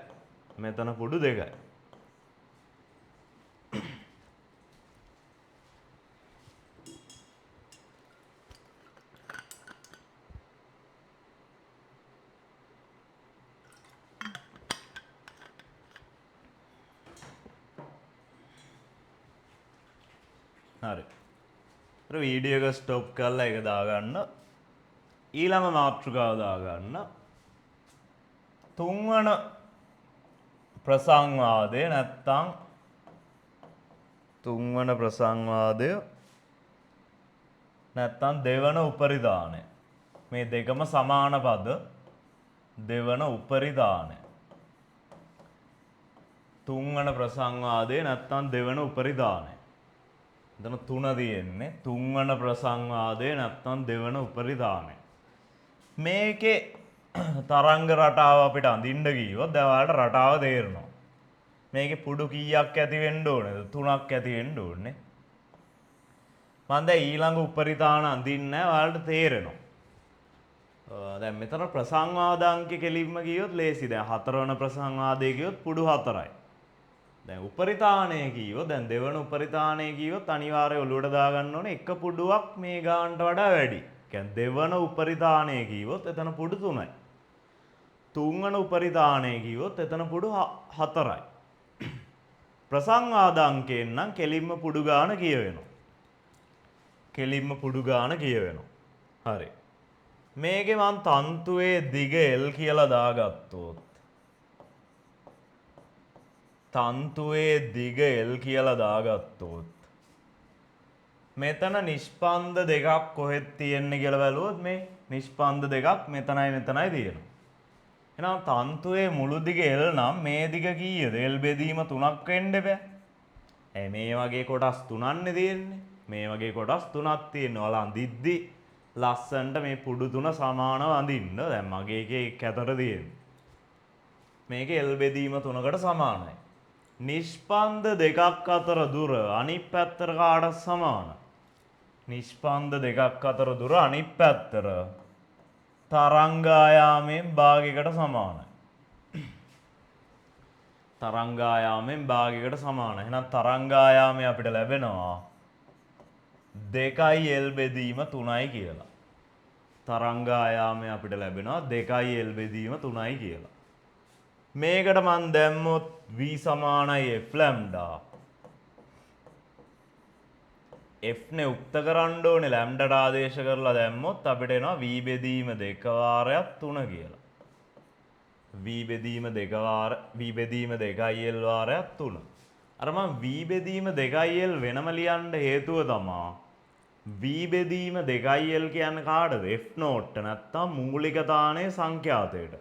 මෙතන පුඩු 2යි. හරි. ඒතර වීඩියෝ එක ස්ටොප් කරලා ඒක දාගන්න. ඊළඟ මාතෘකාව දාගන්න. තුන්වන ප්‍රසංවාදය නැත්තම් තුන්වන ප්‍රසංවාදය නැත්තම් දෙවන උපරිධානය. මේ දෙකම සමාන පද දෙවන උපරිධානය. තුන්වන ප්‍රසංවාදය නැත්තම් දෙවන උපරිධානය. එතන තුන තියෙන්නේ. තුන්වන ප්‍රසංවාදය නැත්තම් දෙවන උපරිධානය. මේකේ තරංග රටාව අපිට අඳින්න ගියොත් දැන් ඔයාලට රටාව තේරෙනවා. මේකේ පුඩු කීයක් ඇති වෙන්න ඕනේද? 3ක් ඇති වෙන්න ඕනේ. මම දැන් ඊළඟ උපරිතාන අඳින්නේ ඔයාලට තේරෙනවා. දැන් මෙතන ප්‍රසංවාදාංක කෙලින්ම ගියොත් ලේසි. දැන් හතරවන ප්‍රසංවාදයේ ගියොත් පුඩු 4යි. දැන් උපරිතාණය කිව්වොත් දැන් දෙවන උපරිතාණය කිව්වොත් අනිවාර්යයෙන් ඔලුවට දාගන්න ඕනේ එක පුඩුවක් මේ ගානට වඩා වැඩි. කියන්නේ දෙවන උපරිතාණය කිව්වොත් එතන පුඩු 3යි. තුන්වන උපරිධානය කිව්වොත් එතන පුඩු 4යි. ප්‍රසංවාද අංකයෙන් නම් කෙලින්ම පුඩු ගාන කියවෙනවා. කෙලින්ම පුඩු ගාන කියවෙනවා. හරි. මේකේ මං තන්තුවේ දිග L කියලා දාගත්තොත් තන්තුවේ දිග L කියලා දාගත්තොත් මෙතන නිෂ්පන්ද දෙකක් කොහෙද තියෙන්නේ කියලා බැලුවොත් මේ නිෂ්පන්ද දෙකක් මෙතනයි මෙතනයි තියෙනවා. එහෙනම් තන්තුවේ මුළු දිග L නම් මේ දිග කීයද? L බෙදීම 3ක් වෙන්න බෑ. මේ වගේ කොටස් 3න්නේ තියෙන්නේ. මේ වගේ කොටස් 3ක් තියෙනවා. ඔයාලා අඳිද්දි ලස්සනට මේ පුඩු 3 සමානව අඳින්න. දැන් මගේ එකේ එක අතර තියෙන්නේ. මේකේ L බෙදීම 3කට සමානයි. නිෂ්පන්ද දෙකක් අතර දුර අනිත් පැත්තට කාටත් සමානයි. නිෂ්පන්ද දෙකක් අතර දුර අනිත් පැත්තට තරංගායාමයෙන් භාගයකට සමානයි. තරංගායාමයෙන් භාගයකට සමානයි. එහෙනම් තරංගායාමය අපිට ලැබෙනවා 2යි L බෙදීම 3යි කියලා. තරංගායාමය අපිට ලැබෙනවා 2යි L බෙදීම 3යි කියලා. මේකට මන් දැම්මොත් v සමානයි f ලැම්ඩා. f නේ උක්ත කරන්න ඕනේ ලැම්ඩාට ආදේශ කරලා දැම්මොත් අපිට එනවා v බෙදීම 2 වාරයක් 3 කියලා. v බෙදීම 2යි l වාරයක් 3. අර මම v බෙදීම 2යි l වෙනම ලියන්න හේතුව තමා v බෙදීම 2යි l කියන්නේ කාටද? f නෝට්ට නැත්තම් මූලික තානේ සංඛ්‍යාතයට.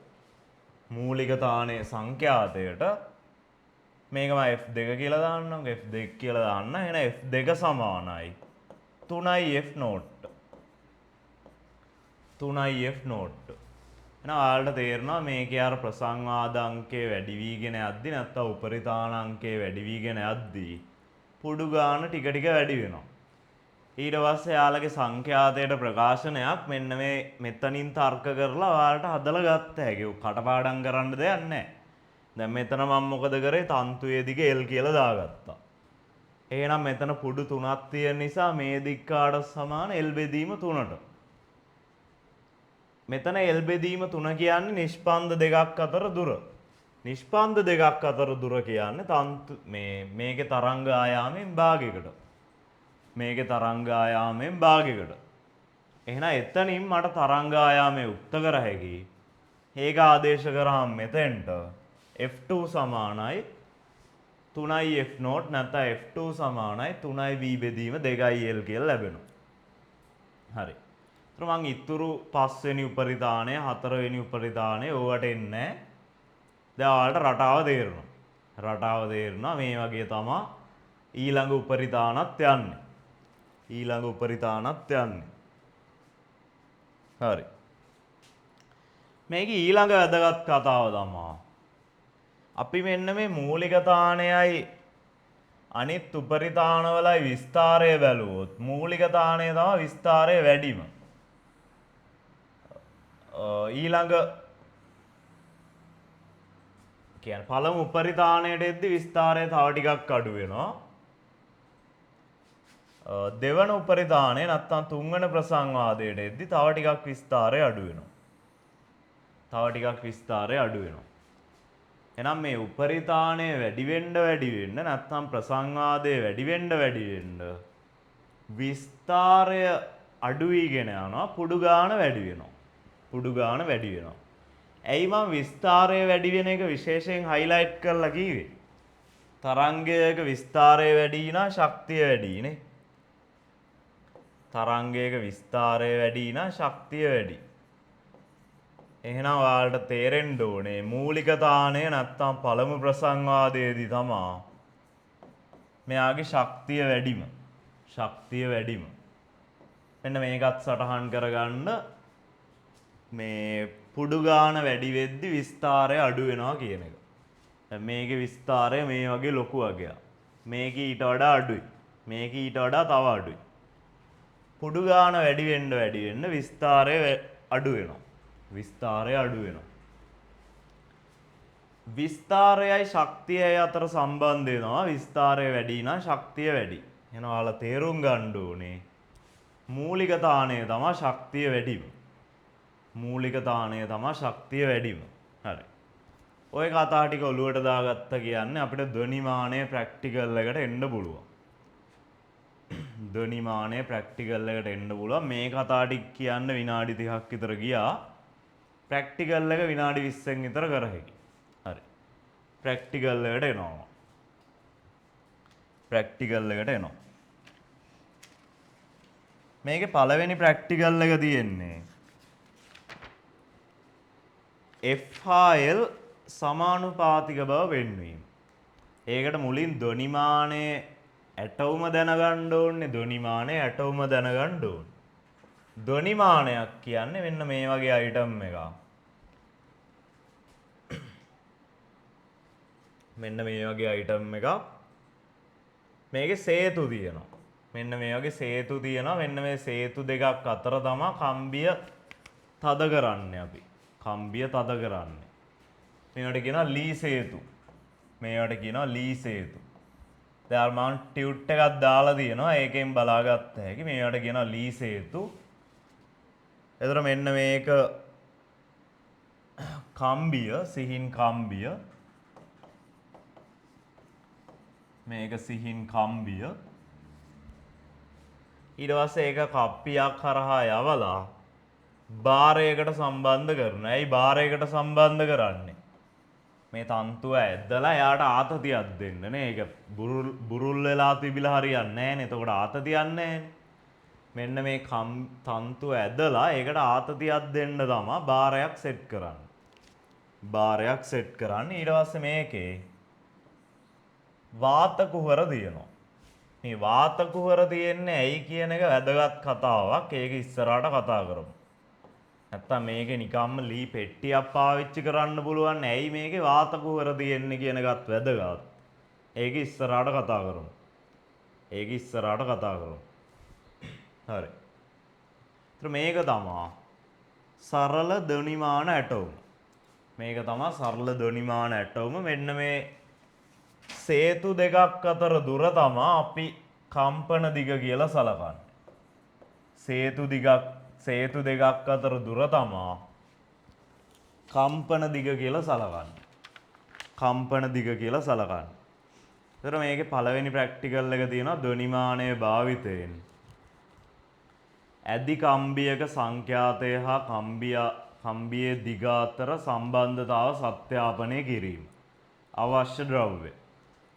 මූලික තානේ සංඛ්‍යාතයට මේක මම f2 කියලා දාන්නම්. f2 කියලා දාන්න. එහෙනම් f2 සමානයි 3යි f නෝට්ට. 3යි f නෝට්ට. එහෙනම් ඔයාලට තේරෙනවා මේකේ අර ප්‍රසංවාද අංකය වැඩි වීගෙන යද්දි නැත්නම් උපරිතාන අංකය වැඩි වීගෙන යද්දි පුඩු ගාන ටික ටික වැඩි වෙනවා. ඊට පස්සේ යාළගේ සංඛ්‍යාතයට ප්‍රකාශනයක් මෙන්න මේ මෙතනින් තර්ක කරලා ඔයාලට හදලා ගත්ත හැකි. කටපාඩම් කරන්න දෙයක් නැහැ. දැන් මෙතන මම මොකද කරේ? තන්තුවේ දිග L කියලා දාගත්තා. එහෙනම් මෙතන පුඩු 3ක් තියෙන නිසා මේ දික්කාට සමාන L බෙදීම 3ට. මෙතන L බෙදීම 3 කියන්නේ නිෂ්පන්ද දෙකක් අතර දුර. නිෂ්පන්ද දෙකක් අතර දුර කියන්නේ තන්තු මේකේ තරංග ආයාමයෙන් භාගයකට. මේකේ තරංග ආයාමයෙන් භාගයකට. එහෙනම් එතනින් මට තරංග ආයාමය උක්ත කර හැකියි. ඒක ආදේශ කරාම මෙතෙන්ට f2 සමානයි 3යි f නෝට් නැත්නම් f2 සමානයි 3යි v බෙදීම 2යි l කියලා ලැබෙනවා. හරි. ඒතර මං ඉතුරු 5 වෙනි උපරිධානය 4 වෙනි උපරිධානය ඕවට එන්නේ නැහැ. දැන් ඔයාලට රටාව තේරෙනවා. රටාව තේරෙනවා මේ වගේ තමයි ඊළඟ උපරිධානත් යන්නේ. ඊළඟ උපරිධානත් යන්නේ. හරි. මේක ඊළඟ වැදගත් කතාව තමයි අපි මෙන්න මේ මූලික තානයයි අනිත් උපරිතානවලයි විස්තරය බැලුවොත් මූලික තානය තමයි විස්තරය වැඩිම. ඊළඟ කියන්නේ පළමු උපරිතානයට එද්දි විස්තරය තව ටිකක් අඩු වෙනවා. දෙවන උපරිතානය නැත්තම් තුන්වන ප්‍රසංවාදයට එද්දි තව ටිකක් විස්තරය අඩු වෙනවා. තව ටිකක් විස්තරය අඩු වෙනවා. එහෙනම් මේ උපරිතානය වැඩි වෙන්න නැත්නම් ප්‍රසංවාදය වැඩි වෙන්න විස්තරය අඩු වීගෙන යනවා පුඩු ගාන වැඩි වෙනවා. පුඩු ගාන වැඩි වෙනවා. ඇයි මම විස්තරය වැඩි වෙන එක විශේෂයෙන් highlight කරලා කිව්වේ? තරංගයක විස්තරය වැඩි නම් ශක්තිය වැඩි නේ. තරංගයක විස්තරය වැඩි නම් ශක්තිය වැඩි. එහෙනම් ඔයාලට තේරෙන්න ඕනේ මූලික තානය නැත්තම් පළමු ප්‍රසංවාදයේදී තමා මෙයාගේ ශක්තිය වැඩිම. ශක්තිය වැඩිම. මෙන්න මේකත් සටහන් කරගන්න මේ පුඩු ගාන වැඩි වෙද්දි විස්තරය අඩු වෙනවා කියන එක. දැන් මේකේ විස්තරය මේ වගේ ලොකු වගේක්. මේක ඊට වඩා අඩුයි. මේක ඊට වඩා තව අඩුයි. පුඩු ගාන වැඩි වෙන්න විස්තරය අඩු වෙනවා. විස්තරය අඩු වෙනවා. විස්තරයයි ශක්තියයි අතර සම්බන්ධය තමයි විස්තරය වැඩි නම් ශක්තිය වැඩි. එහෙනම් ඔයාලා තේරුම් ගන්න ඕනේ මූලික තානය තමයි ශක්තිය වැඩිම. මූලික තානය තමයි ශක්තිය වැඩිම. හරි. ඔය කතා ටික ඔලුවට දාගත්ත කියන්නේ අපිට ධ්වනිමානයේ ප්‍රැක්ටිකල් එකට එන්න පුළුවන්. ධ්වනිමානයේ ප්‍රැක්ටිකල් එකට එන්න පුළුවන්. මේ කතා ටික කියන්න විනාඩි 30ක් විතර ගියා. ප්‍රැක්ටිකල් එක විනාඩි 20න් විතර කර හැකියි. හරි. ප්‍රැක්ටිකල් එකට එනවා. ප්‍රැක්ටිකල් එකට එනවා. මේකේ පළවෙනි ප්‍රැක්ටිකල් එක තියෙන්නේ F හා L සමානුපාතික බව වෙන්වීම. ඒකට මුලින් ධ්වනිමානයේ ඇටවුම දැනගන්න ඕනේ. ධ්වනිමානයේ ඇටවුම දැනගන්න ඕනේ. ධ්වනිමානයක් කියන්නේ මෙන්න මේ වගේ අයිටම් එකක්. මෙන්න මේ වගේ අයිටම් එකක්. මේකේ සේතු තියෙනවා. මෙන්න මේ වගේ සේතු තියෙනවා. මෙන්න මේ සේතු දෙකක් අතර තමයි කම්බිය තද කරන්නේ අපි. කම්බිය තද කරන්නේ. මේවට කියනවා ලී සේතු. මේවට කියනවා ලී සේතු. දැන් මම ටියුට් එකක් දාලා තියෙනවා. ඒකෙන් බලාගත්ත හැකි. මේවට කියනවා ලී සේතු. එතකොට මෙන්න මේක කම්බිය, සිහින් කම්බිය. මේක සිහින් කම්බිය. ඊට පස්සේ ඒක කප්පියක් කරහා යවලා බාරයකට සම්බන්ධ කරනවා. ඇයි බාරයකට සම්බන්ධ කරන්නේ? මේ තන්තුව ඇද්දලා එයාට ආතතියක් දෙන්න නේ. ඒක බුරුල් වෙලා තිබිලා හරියන්නේ නැහැ නේ. එතකොට ආතතියක් නැහැ. මෙන්න මේ තන්තුව ඇදලා ඒකට ආතතියක් දෙන්න තමයි බාරයක් සෙට් කරන්නේ. බාරයක් සෙට් කරන්නේ. ඊට පස්සේ මේකේ වාත කුහර තියෙනවා. මේ වාත කුහර තියෙන්නේ ඇයි කියන එක වැදගත් කතාවක්. ඒක ඉස්සරහට කතා කරමු. නැත්තම් මේකේ නිකම්ම ලී පෙට්ටියක් පාවිච්චි කරන්න පුළුවන්. ඇයි මේකේ වාත කුහර තියෙන්නේ කියන එකත් වැදගත්. ඒක ඉස්සරහට කතා කරමු. ඒක ඉස්සරහට කතා කරමු. හරි. ඒතර මේක තමයි සරල ධ්වනිමාන ඇටවුම. මේක තමයි සරල ධ්වනිමාන ඇටවුම. මෙන්න මේ සේතු දෙකක් අතර දුර තමයි අපි කම්පන දිග කියලා සලකන්නේ. සේතු දෙකක් අතර දුර තමයි කම්පන දිග කියලා සලකන්නේ. කම්පන දිග කියලා සලකන්නේ. ඒතර මේකේ පළවෙනි ප්‍රැක්ටිකල් එක තියෙනවා ධ්වනිමානයේ භාවිතයෙන් ඇදි කම්බියක සංඛ්‍යාතය හා කම්බියේ දිග අතර සම්බන්ධතාව සත්‍යාපනය කිරීම. අවශ්‍ය ද්‍රව්‍ය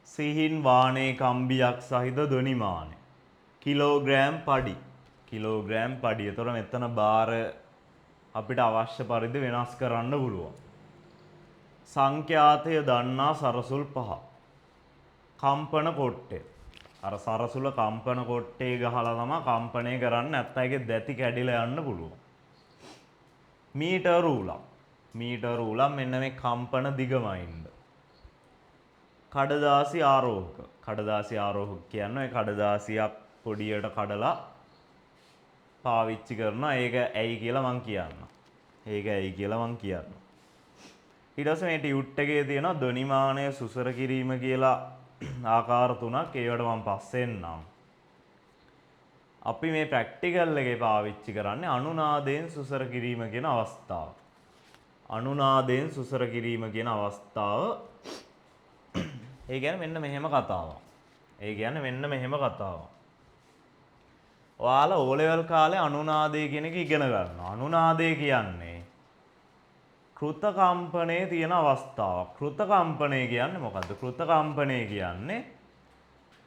සිහින් වානේ කම්බියක් සහිත ධ්වනිමානය කිලෝග්‍රෑම් පඩි. කිලෝග්‍රෑම් පඩි. එතකොට මෙතන බාර අපිට අවශ්‍ය පරිදි වෙනස් කරන්න පුළුවන්. සංඛ්‍යාතය දන්නා සරසුල් 5. කම්පන කොට්ටය. අර සරසුල කම්පන කොට්ටේ ගහලා තමයි කම්පණය කරන්නේ. නැත්නම් ඒකේ දැති කැඩිලා යන්න පුළුවන්. මීටර උලක්. මීටර උලක් මෙන්න මේ කම්පන දිගමයින්ද. කඩදාසි ආරෝහක. කඩදාසි ආරෝහක කියන්නේ කඩදාසියක් පොඩියට කඩලා පාවිච්චි කරනවා. ඒක ඇයි කියලා මං කියන්නම්. ඒක ඇයි කියලා මං කියන්නම්. ඊට පස්සේ මේ ටියුට් එකේ තියෙනවා ධ්වනිමානය සුසර කිරීම කියලා ආකාර 3ක්. ඒවට මම පස්සේ එන්නම්. අපි මේ ප්‍රැක්ටිකල් එකේ පාවිච්චි කරන්නේ අනුනාදයෙන් සුසර කිරීම කියන අවස්ථාව. අනුනාදයෙන් සුසර කිරීම කියන අවස්ථාව. ඒ කියන්නේ මෙන්න මෙහෙම කතාවක්. ඒ කියන්නේ මෙන්න මෙහෙම කතාවක්. ඔයාලා O level කාලේ අනුනාදය කියන එක ඉගෙන ගන්නවා. අනුනාදය කියන්නේ කෘත කම්පනයේ තියෙන අවස්ථාවක්. කෘත කම්පනය කියන්නේ මොකද්ද? කෘත කම්පනය කියන්නේ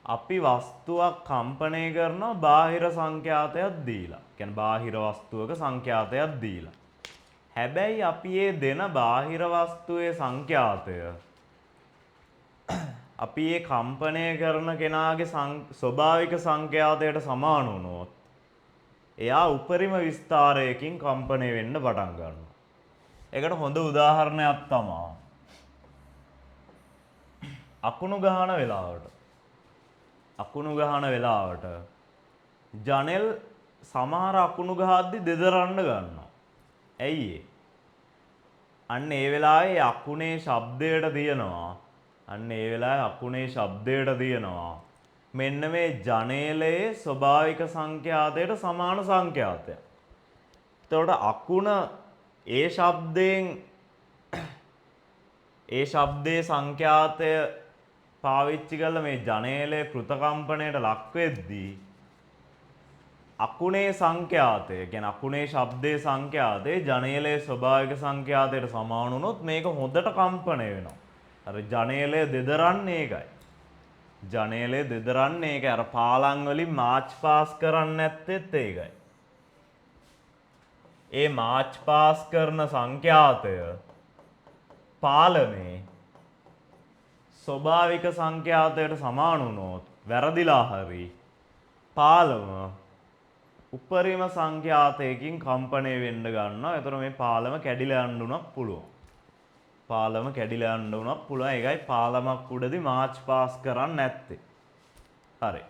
අපි වස්තුවක් කම්පණය කරනවා බාහිර සංඛ්‍යාතයක් දීලා. කියන්නේ බාහිර වස්තුවක සංඛ්‍යාතයක් දීලා. හැබැයි අපි මේ දෙන බාහිර වස්තුවේ සංඛ්‍යාතය අපි මේ කම්පණය කරන කෙනාගේ ස්වභාවික සංඛ්‍යාතයට සමාන වුණොත් එයා උපරිම විස්තරයකින් කම්පණය වෙන්න පටන් ගන්නවා. ඒකට හොඳ උදාහරණයක් තමයි අකුණු ගහන වෙලාවට ජනෙල් සමහර අකුණු ගහද්දි දෙදරන්න ගන්නවා. ඇයි ඒ? අන්න ඒ වෙලාවේ අකුණේ ශබ්දයට තියෙනවා. මෙන්න මේ ජනේලයේ ස්වභාවික සංඛ්‍යාතයට සමාන සංඛ්‍යාතයක්. එතකොට අකුණ ඒ ශබ්දයෙන් ඒ ශබ්දයේ සංඛ්‍යාතය පාවිච්චි කරලා මේ ජනේලය කෘතකම්පණයට ලක් වෙද්දී අකුණේ සංඛ්‍යාතය කියන්නේ අකුණේ ශබ්දයේ සංඛ්‍යාතය ජනේලයේ ස්වභාවික සංඛ්‍යාතයට සමාන වුණොත් මේක හොඳට කම්පණය වෙනවා. අර ජනේලය දෙදරන්නේ ඒකයි. ජනේලය දෙදරන්නේ ඒකයි. අර පාලම් වලින් මාච් පාස් කරන්නේ නැත්තේත් ඒකයි. ඒ මාච් පාස් කරන සංඛ්‍යාතය පාලමේ ස්වභාවික සංඛ්‍යාතයට සමාන වුණොත් වැරදිලා හරි පාලම උපරිම සංඛ්‍යාතයකින් කම්පණය වෙන්න ගන්නවා. ඒතර මේ පාලම කැඩිලා යන්න උනක් පුළුවන්. පාලම කැඩිලා යන්න උනක් පුළුවන්. ඒකයි පාලමක් උඩදී මාච් පාස් කරන්නේ නැත්තේ. හරි.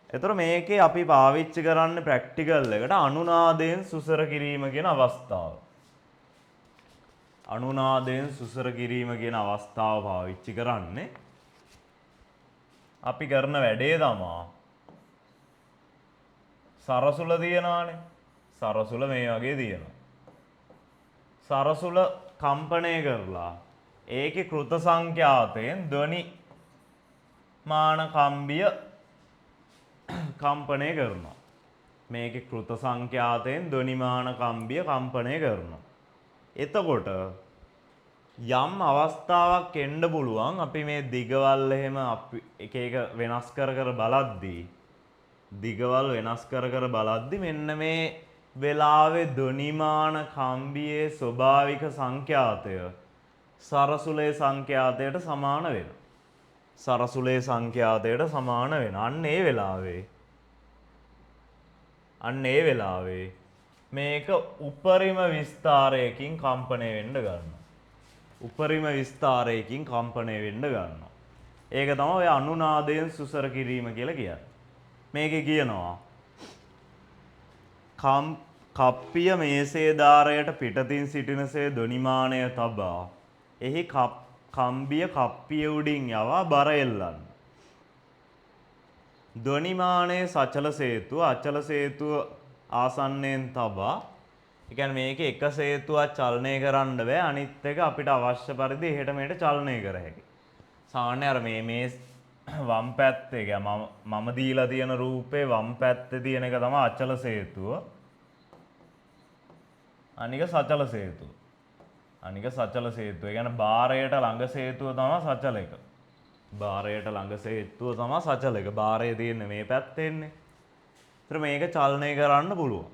ඒතර මේකේ අපි පාවිච්චි කරන්නේ ප්‍රැක්ටිකල් එකට අනුනාදයෙන් සුසර කිරීම කියන අවස්ථාව. අනුනාදයෙන් සුසර කිරීම කියන අවස්ථාව පාවිච්චි කරන්නේ අපි කරන වැඩේ තමයි සරසුල තියනවානේ. සරසුල මේ වගේ තියෙනවා. සරසුල කම්පණය කරලා ඒකේ කෘත සංඛ්‍යාතයෙන් ධ්වනි මාන කම්බිය කම්පණය කරනවා. මේකේ කෘත සංඛ්‍යාතයෙන් ධ්වනි මාන කම්බිය කම්පණය කරනවා. එතකොට යම් අවස්ථාවක් එන්න පුළුවන් අපි මේ දිගවල් එහෙම අපි එක එක වෙනස් කර බලද්දී දිගවල් වෙනස් කර බලද්දි මෙන්න මේ වෙලාවේ ධ්වනිමාන කම්බියේ ස්වභාවික සංඛ්‍යාතය සරසුලේ සංඛ්‍යාතයට සමාන වෙනවා. සරසුලේ සංඛ්‍යාතයට සමාන වෙනවා. අන්න ඒ වෙලාවේ මේක උපරිම විස්තරයකින් කම්පණය වෙන්න ගන්නවා. උපරිම විස්තරයකින් කම්පණය වෙන්න ගන්නවා. ඒක තමයි ඔය අනුනාදයෙන් සුසර කිරීම කියලා කියන්නේ. මේකේ කියනවා කප්පිය මේසේ ධාරයට පිටතින් සිටිනසේ ධ්වනිමානය තබා එහි කම්බිය කප්පිය උඩින් යවා බර එල්ලන්න. ධ්වනිමානයේ සචල සේතුව අචල සේතුව ආසන්නයෙන් තබා ඒ කියන්නේ මේකේ එක සේතුවක් චලනය කරන්න බෑ අනිත් එක අපිට අවශ්‍ය පරිදි එහෙට මෙහෙට චලනය කර හැකියි. සාමාන්‍ය අර මේ වම් පැත්තේ මම දීලා තියෙන රූපේ වම් පැත්තේ තියෙන එක තමයි අචල සේතුව. අනික සචල සේතුව. ඒ කියන්නේ බාරයට ළඟ සේතුව තමයි සචල එක. බාරයට ළඟ සේතුව තමයි සචල එක. බාරය තියෙන්නේ මේ පැත්තේන්නේ. ඒතර මේක චලනය කරන්න පුළුවන්.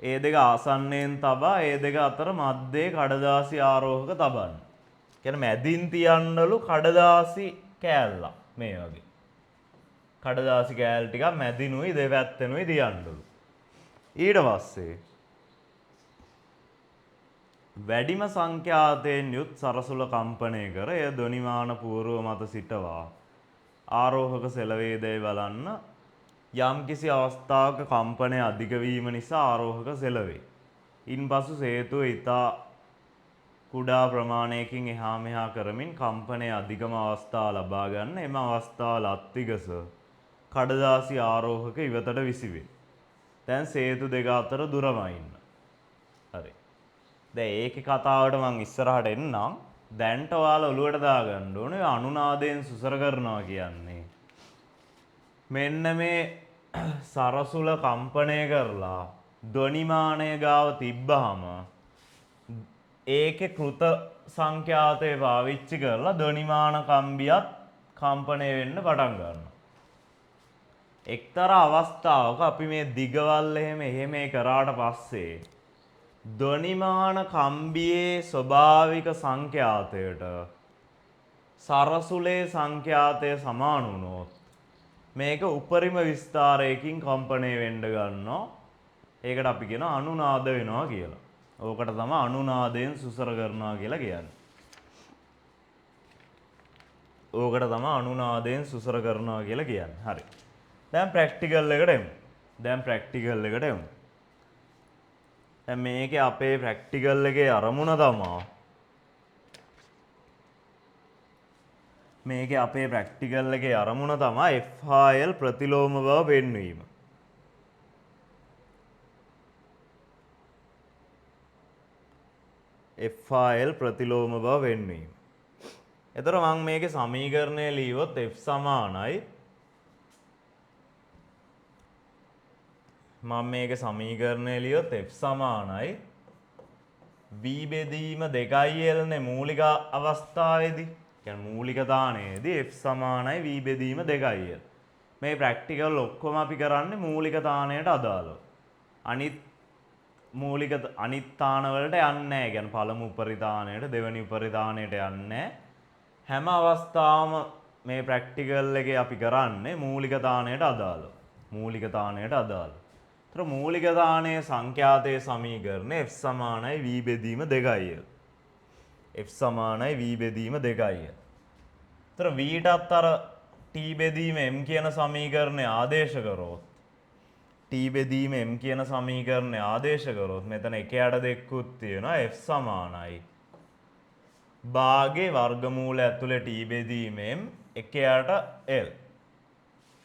ඒ දෙක ආසන්නයෙන් තබා ඒ දෙක අතර මැද්දේ කඩදාසි ආරෝහක තබන්න. කියන්නේ මැදින් තියන්නලු කඩදාසි කෑල්ලක් මේ වගේ. කඩදාසි කෑල්ල ටිකක් මැදිනුයි දෙපැත්තෙනුයි තියන්නලු. ඊට පස්සේ වැඩිම සංඛ්‍යාතයෙන් යුත් සරසුල කම්පණය කර එය ධ්වනිමාන පූර්ව මත සිටවා ආරෝහක සෙලවේදය බලන්න. යම්කිසි අවස්ථාවක කම්පනය අධික වීම නිසා ආරෝහක සෙලවේ. ඉන්පසු සේතුව ඊතා කුඩා ප්‍රමාණයකින් එහා මෙහා කරමින් කම්පනයේ අධිකම අවස්ථාව ලබා ගන්න. එම අවස්ථාව ලත්තිගස කඩදාසි ආරෝහක ඉවතට විසිවේ. දැන් සේතු දෙක අතර දුරමයින්න. හරි. දැන් ඒකේ කතාවට මම ඉස්සරහට එන්නම්. දැන්ට ඔයාලා ඔලුවට දාගන්න ඕනේ අනුනාදයෙන් සුසර කරනවා කියන්නේ. මෙන්න මේ සරසුල කම්පණය කරලා ධ්වනිමානය ගාව තිබ්බහම ඒකේ කෘත සංඛ්‍යාතය පාවිච්චි කරලා ධ්වනිමාන කම්බියත් කම්පණය වෙන්න පටන් ගන්නවා. එක්තරා අවස්ථාවක අපි මේ දිගවල් එහෙම කරාට පස්සේ ධ්වනිමාන කම්බියේ ස්වභාවික සංඛ්‍යාතයට සරසුලේ සංඛ්‍යාතය සමාන වුණොත් මේක උපරිම විස්තරයකින් කම්පණය වෙන්න ගන්නවා. ඒකට අපි කියනවා අනුනාද වෙනවා කියලා. ඕකට තමයි අනුනාදයෙන් සුසර කරනවා කියලා කියන්නේ. ඕකට තමයි අනුනාදයෙන් සුසර කරනවා කියලා කියන්නේ. හරි. දැන් ප්‍රැක්ටිකල් එකට එමු. දැන් මේකේ අපේ ප්‍රැක්ටිකල් එකේ අරමුණ තමයි F හා L ප්‍රතිලෝම බව පෙන්වීම. F හා L ප්‍රතිලෝම බව වෙන්වීම. එතකොට මම මේකේ සමීකරණය ලියුවොත් F සමානයි F සමානයි V බෙදීම 2L නේ මූලික අවස්ථාවේදී. කියන්නේ මූලික දාණයේදී F සමානයි V බෙදීම 2L. මේ ප්‍රැක්ටිකල් ඔක්කොම අපි කරන්නේ මූලික දාණයට අදාළව. අනිත් තාන වලට යන්නේ නැහැ. කියන්නේ පළමු උපරිධානයට දෙවෙනි උපරිධානයට යන්නේ හැම අවස්ථාවම මේ ප්‍රැක්ටිකල් එකේ අපි කරන්නේ මූලික දාණයට අදාළව. මූලික දාණයට අදාළව. ඒතර මූලික දාණයේ සංඛ්‍යාතයේ සමීකරණය F සමානයි V බෙදීම 2L. F සමානයි V බෙදීම 2L. ඒතර V ටත් අර T බෙදීම M කියන සමීකරණය ආදේශ කරොත් T බෙදීම M කියන සමීකරණය ආදේශ කරොත් මෙතන 1 දෙකකුත් තියෙනවා F සමානයි භාගේ වර්ගමූල ඇතුලේ T බෙදීම M 1 L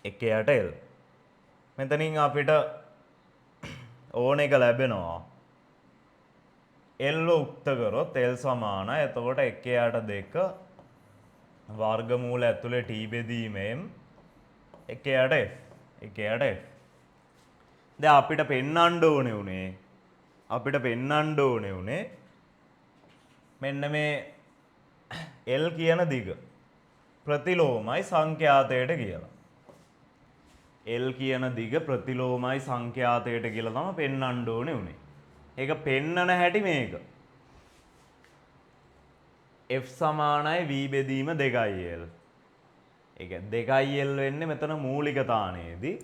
1 L මෙතනින් අපිට ඕන එක ලැබෙනවා L උක්ත කරොත් L සමානයි එතකොට 1 2 වර්ගමූල ඇතුලේ T බෙදීම M 1 F 1 F දැන් අපිට පෙන්වන්න ඕනේ උනේ මෙන්න මේ L කියන දිග ප්‍රතිලෝමයි සංඛ්‍යාතයට කියලා. L කියන දිග ප්‍රතිලෝමයි සංඛ්‍යාතයට කියලා තමයි පෙන්වන්න ඕනේ උනේ. ඒක පෙන්නන හැටි මේක. F සමානයි V බෙදීම 2L. ඒ කියන්නේ 2L වෙන්නේ මෙතන මූලික තාණයේදී.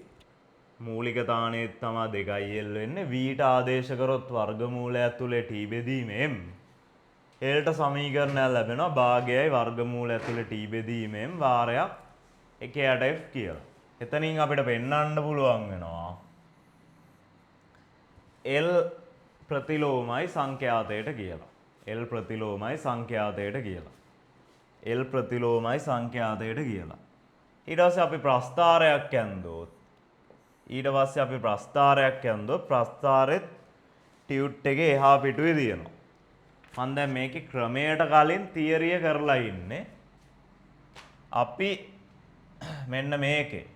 මූලික තාණයේ තමයි 2L වෙන්නේ. V ට ආදේශ කරොත් වර්ගමූලය ඇතුලේ T බෙදීම M. L ට සමීකරණයක් ලැබෙනවා භාගයයි වර්ගමූල ඇතුලේ T බෙදීම M වාරයක් 1 F කියලා. එතනින් අපිට පෙන්වන්න පුළුවන් වෙනවා L ප්‍රතිලෝමයි සංඛ්‍යාතයට කියලා. L ප්‍රතිලෝමයි සංඛ්‍යාතයට කියලා. L ප්‍රතිලෝමයි සංඛ්‍යාතයට කියලා. ඊට පස්සේ අපි ප්‍රස්ථාරයක් යන්දොත් ප්‍රස්ථාරෙත් ටියුට් එකේ එහා පිටුවේ තියෙනවා. මම දැන් මේකේ ක්‍රමයට කලින් තියරිය කරලා ඉන්නේ. අපි මෙන්න මේකේ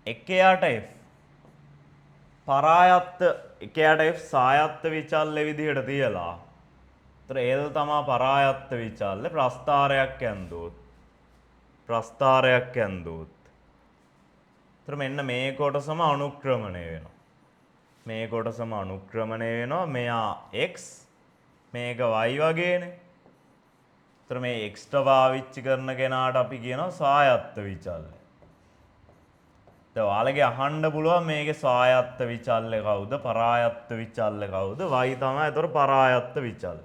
1 F පරායත්ත 1 F සායත්ත විචල්්‍ය විදිහට තියලා. ඒතර L තමයි පරායත්ත විචල්්‍ය ප්‍රස්ථාරයක් යන්දොත්. ඒතර මෙන්න මේ කොටසම අනුක්‍රමණය වෙනවා. මෙයා x මේක y වගේනේ. ඒතර මේ x ට පාවිච්චි කරන කෙනාට අපි කියනවා සායත්ත විචල්්‍ය. දැන් ඔයාලගේ අහන්න පුළුවන් මේකේ සායත්ත විචල්්‍ය කවුද පරායත්ත විචල්්‍ය කවුද y තමයි ඒතර පරායත්ත විචල්්‍ය.